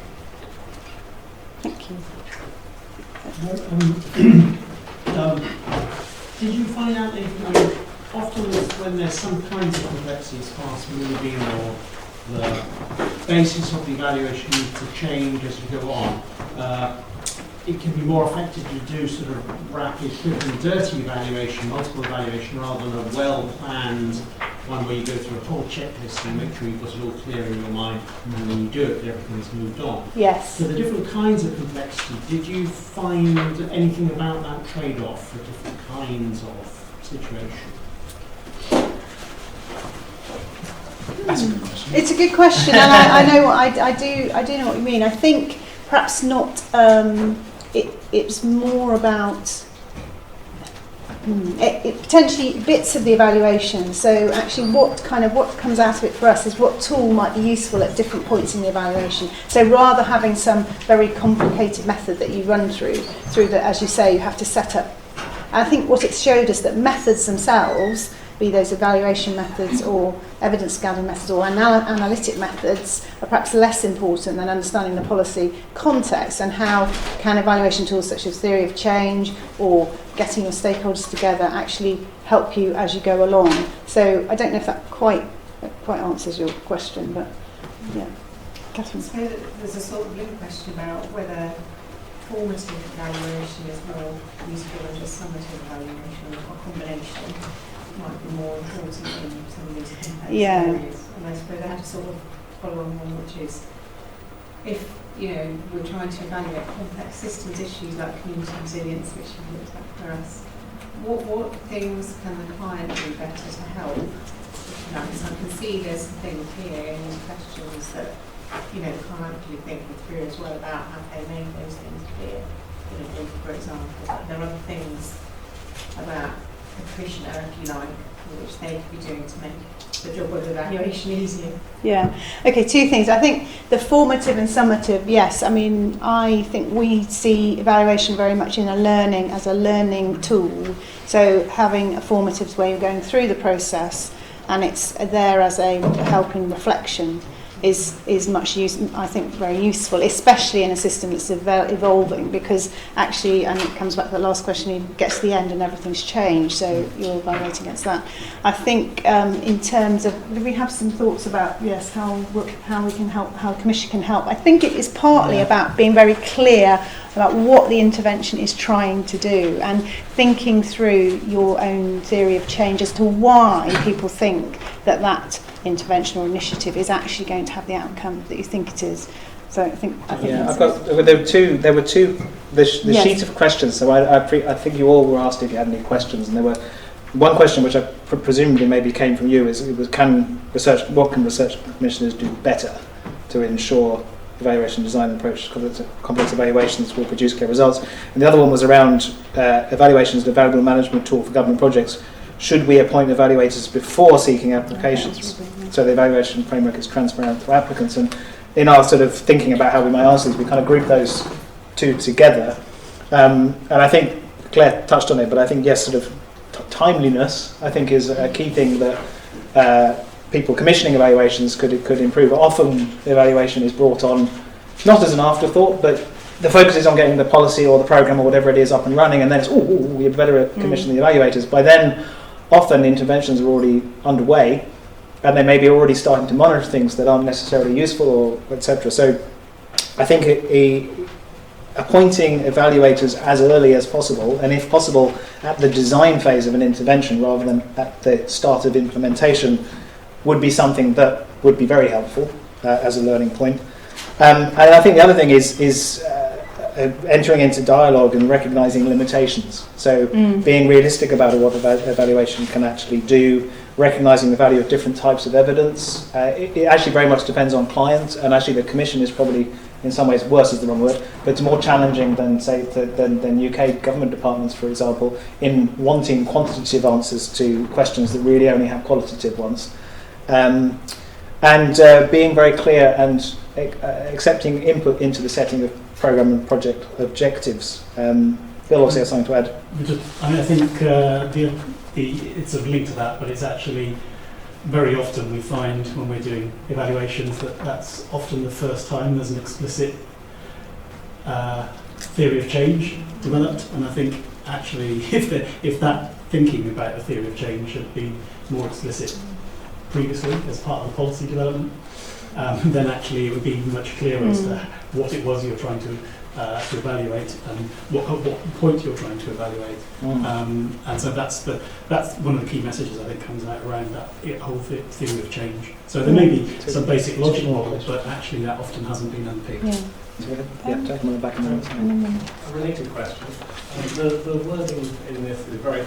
Speaker 3: Thank you.
Speaker 5: Did you find out that often when there's some kinds of complexities, fast moving, or the basis of the evaluation needs to change as you go on, it can be more effective to do sort of rapid, quick and dirty evaluation, multiple evaluation, rather than a well-planned one where you go through a whole checklist and make sure you've got it all clear in your mind, and then when you do it, everything's moved on.
Speaker 3: Yes.
Speaker 5: So the different kinds of complexity, did you find anything about that trade-off for different kinds of situation?
Speaker 1: That's a good question.
Speaker 3: It's a good question, and I know I do know what you mean. I think perhaps not. It's more about potentially bits of the evaluation. So actually, what comes out of it for us is what tool might be useful at different points in the evaluation. So rather having some very complicated method that you run through that, as you say, you have to set up. And I think what it showed us that methods themselves be those evaluation methods or evidence gathering methods or analytic methods, are perhaps less important than understanding the policy context and how can evaluation tools such as theory of change or getting your stakeholders together actually help you as you go along. So I don't know if that quite answers your question, but yeah. Catherine.
Speaker 8: So there's a sort of link question about whether formative evaluation is more useful than just summative evaluation, or a combination might be more important in some of these complex areas. And I suppose I have to sort of follow on one, which is if we're trying to evaluate complex systems issues like community resilience, which you've looked at for us, what things can the client do better to help? Because I can see there's some things here in these questions that the client could be thinking through as well about how they made those things clear, for example. But there are other things about the practitioner, if you like, which they could be doing to make the job of evaluation easier.
Speaker 3: Yeah. Okay, two things. I think the formative and summative, yes. I mean, I think we see evaluation very much in as a learning tool. So having a formative way of going through the process and it's there as a helping reflection is much I think very useful, especially in a system that's evolving, because actually, and it comes back to the last question, you get to the end and everything's changed, so you're evaluating against that. I think in terms of, do we have some thoughts about, yes, how we can help, how the Commission can help? I think it is partly about being very clear about what the intervention is trying to do and thinking through your own theory of change as to why people think that intervention or initiative is actually going to have the outcome that you think it is. So I think there were two yes.
Speaker 1: sheet of questions. So I think you all were asked if you had any questions, and there were one question which I presumably maybe came from you what can research commissioners do better to ensure evaluation design approach to complex evaluations will produce clear results, and the other one was around evaluations as a valuable management tool for government projects. Should we appoint evaluators before seeking applications so the evaluation framework is transparent for applicants? And in our sort of thinking about how we might answer these, we kind of group those two together. And I think Claire touched on it, but I think, yes, sort of timeliness, I think, is a key thing that people commissioning evaluations could improve. Often evaluation is brought on not as an afterthought, but the focus is on getting the policy or the programme or whatever it is up and running, and then it's, we better commission the evaluators. By then, often interventions are already underway, and they may be already starting to monitor things that aren't necessarily useful, or etc. So I think appointing evaluators as early as possible, and if possible at the design phase of an intervention rather than at the start of implementation, would be something that would be very helpful as a learning point. And I think the other thing is entering into dialogue and recognising limitations. So being realistic about what evaluation can actually do, recognising the value of different types of evidence. It actually very much depends on clients, and actually the Commission is probably in some ways worse is the wrong word, but it's more challenging than say than UK government departments, for example, in wanting quantitative answers to questions that really only have qualitative ones. And being very clear and accepting input into the setting of programme and project objectives. Bill also has something to add.
Speaker 5: I think it's sort of linked to that, but it's actually very often we find when we're doing evaluations that's often the first time there's an explicit theory of change developed, and I think actually if that thinking about the theory of change had been more explicit previously as part of the policy development, then actually it would be much clearer as to what it was you're trying to evaluate and what point you're trying to evaluate. And so that's one of the key messages I think comes out around that whole theory of change. So there may be some basic logic models, but actually that often hasn't been unpicked.
Speaker 1: Gentleman back in the
Speaker 9: A related question. The wording in this is very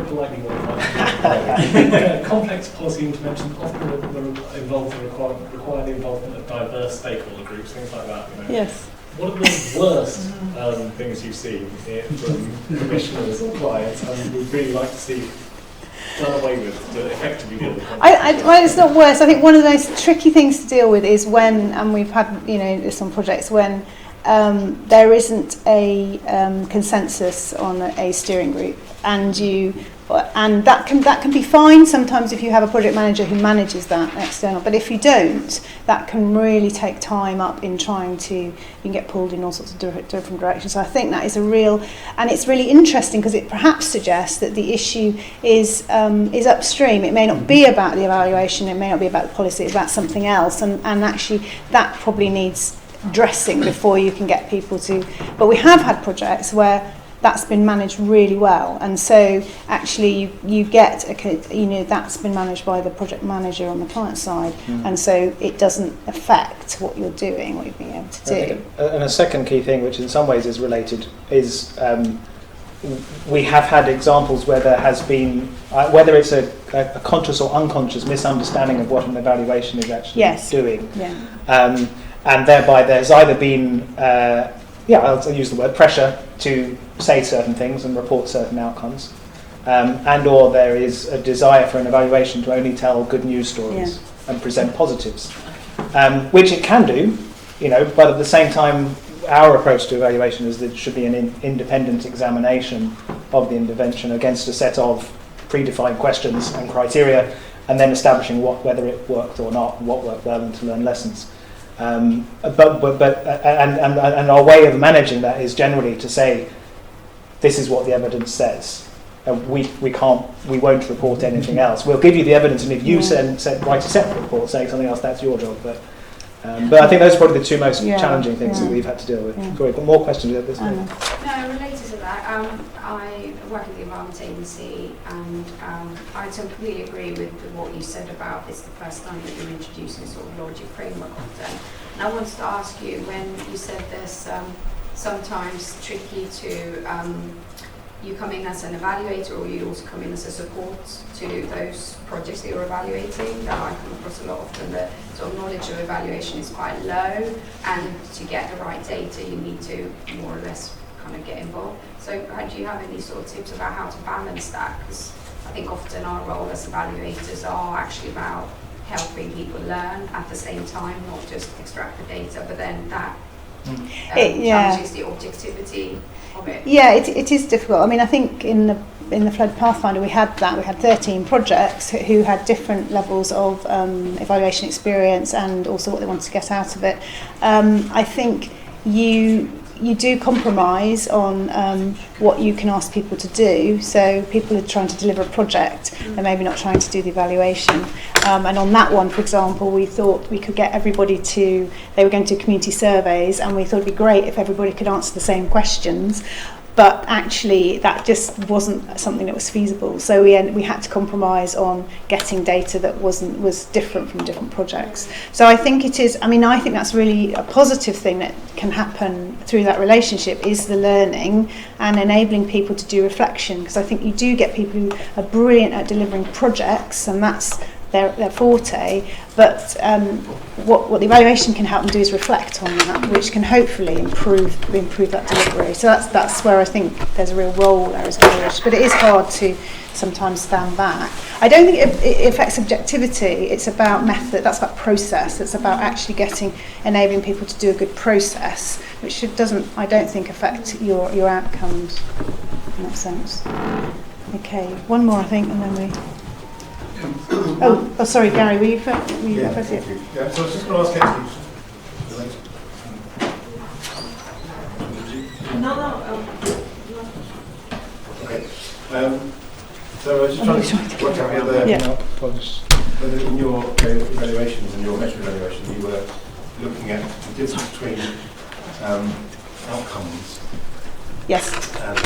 Speaker 9: politely modified. Complex policy interventions often require the involvement of diverse stakeholder groups, things like that.
Speaker 3: Yes.
Speaker 9: What are the worst things you've seen from commissioners or clients, and would really like to see done away with to effectively deal with?
Speaker 3: Well, it's not worse. I think one of the most tricky things to deal with is when, and we've had this on projects, when there isn't a consensus on a steering group, and that can be fine sometimes if you have a project manager who manages that external, but if you don't, that can really take time up in trying to, you can get pulled in all sorts of different directions. So I think that is and it's really interesting because it perhaps suggests that the issue is upstream. It may not be about the evaluation, it may not be about the policy, it's about something else, and actually that probably needs dressing before you can get people to, but we have had projects where that's been managed really well, and so actually you get that's been managed by the project manager on the client side, and so it doesn't affect what you're doing, what you're being able to do.
Speaker 1: And a second key thing, which in some ways is related, is we have had examples where there has been, whether it's a conscious or unconscious misunderstanding of what an evaluation is actually doing, and thereby there's either been I'll use the word pressure to say certain things and report certain outcomes, and or there is a desire for an evaluation to only tell good news stories and present positives, which it can do, but at the same time our approach to evaluation is that it should be an independent examination of the intervention against a set of predefined questions and criteria, and then establishing whether it worked or not, and what worked well, and to learn lessons. But our way of managing that is generally to say, this is what the evidence says. We won't report anything else. We'll give you the evidence, and if you write a separate report saying something else, that's your job. But I think those are probably the two most challenging things that we've had to deal with. Sorry, got more questions at this point.
Speaker 10: No, related to that, I work at the Environment Agency, and I completely agree with what you said about it's the first time that you're introducing sort of logic framework often. And I wanted to ask you, when you said this, sometimes tricky to, you come in as an evaluator, or you also come in as a support to those projects that you're evaluating, that I come across a lot often, the sort of knowledge of evaluation is quite low, and to get the right data you need to more or less kind of get involved. So do you have any sort of tips about how to balance that? Because I think often our role as evaluators are actually about helping people learn at the same time, not just extract the data, but then that challenges the objectivity of it.
Speaker 3: Yeah, it is difficult. I mean, I think in the Flood Pathfinder we had 13 projects who had different levels of evaluation experience and also what they wanted to get out of it. I think you do compromise on what you can ask people to do. So people are trying to deliver a project, they're maybe not trying to do the evaluation. And on that one, for example, we thought we could get everybody they were going to do community surveys, and we thought it'd be great if everybody could answer the same questions. But actually, that just wasn't something that was feasible. So we had to compromise on getting data that was different from different projects. So I think it is. I mean, I think that's really a positive thing that can happen through that relationship, is the learning and enabling people to do reflection. Because I think you do get people who are brilliant at delivering projects, and that's their forte, but what the evaluation can help them do is reflect on that, which can hopefully improve that delivery. So that's where I think there's a real role there as well. But it is hard to sometimes stand back. I don't think it affects objectivity. It's about method. That's about process. It's about actually enabling people to do a good process, which doesn't, I don't think, affect your outcomes in that sense. Okay, one more I think, and then we. Oh, sorry, Gary, were you first?
Speaker 6: Yeah, so I was just going to ask actually. Okay. So I was just trying to work out whether in your evaluations and your meta evaluation you were looking at the difference between outcomes and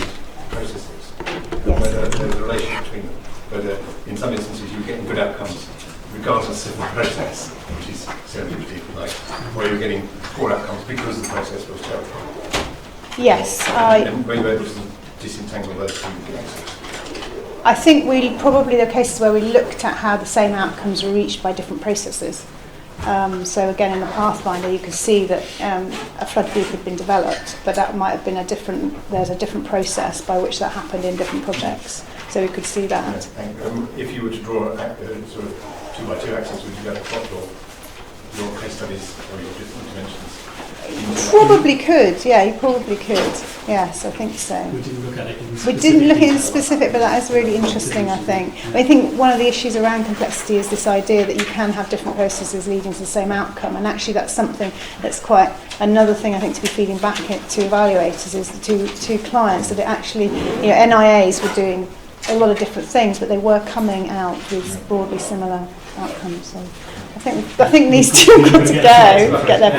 Speaker 6: processes, and whether there's a relationship between them. But in some instances you're getting good outcomes regardless of the process, which is serendipity, if you like, or you're getting poor outcomes because the process was terrible.
Speaker 3: Yes.
Speaker 6: And were you able to disentangle those two cases?
Speaker 3: I think there are cases where we looked at how the same outcomes were reached by different processes. So again, in the Pathfinder, you could see that a flood group had been developed, but that might have been there's a different process by which that happened in different projects. So we could see that.
Speaker 6: If you were to draw sort of 2 by 2 axes, would you go to plot or your case studies or your different interventions?
Speaker 3: Probably could, yeah, you probably could. Yes, I think so.
Speaker 5: We didn't look at it in
Speaker 3: We
Speaker 5: specific
Speaker 3: didn't look at it in
Speaker 5: detail.
Speaker 3: specific, but that is really interesting, I think. I think one of the issues around complexity is this idea that you can have different processes leading to the same outcome, and actually that's something that's quite another thing I think to be feeding back to evaluators is to clients, that it actually, you know, NIAs were doing a lot of different things, but they were coming out with broadly similar outcomes. So I think these two have got to go, get their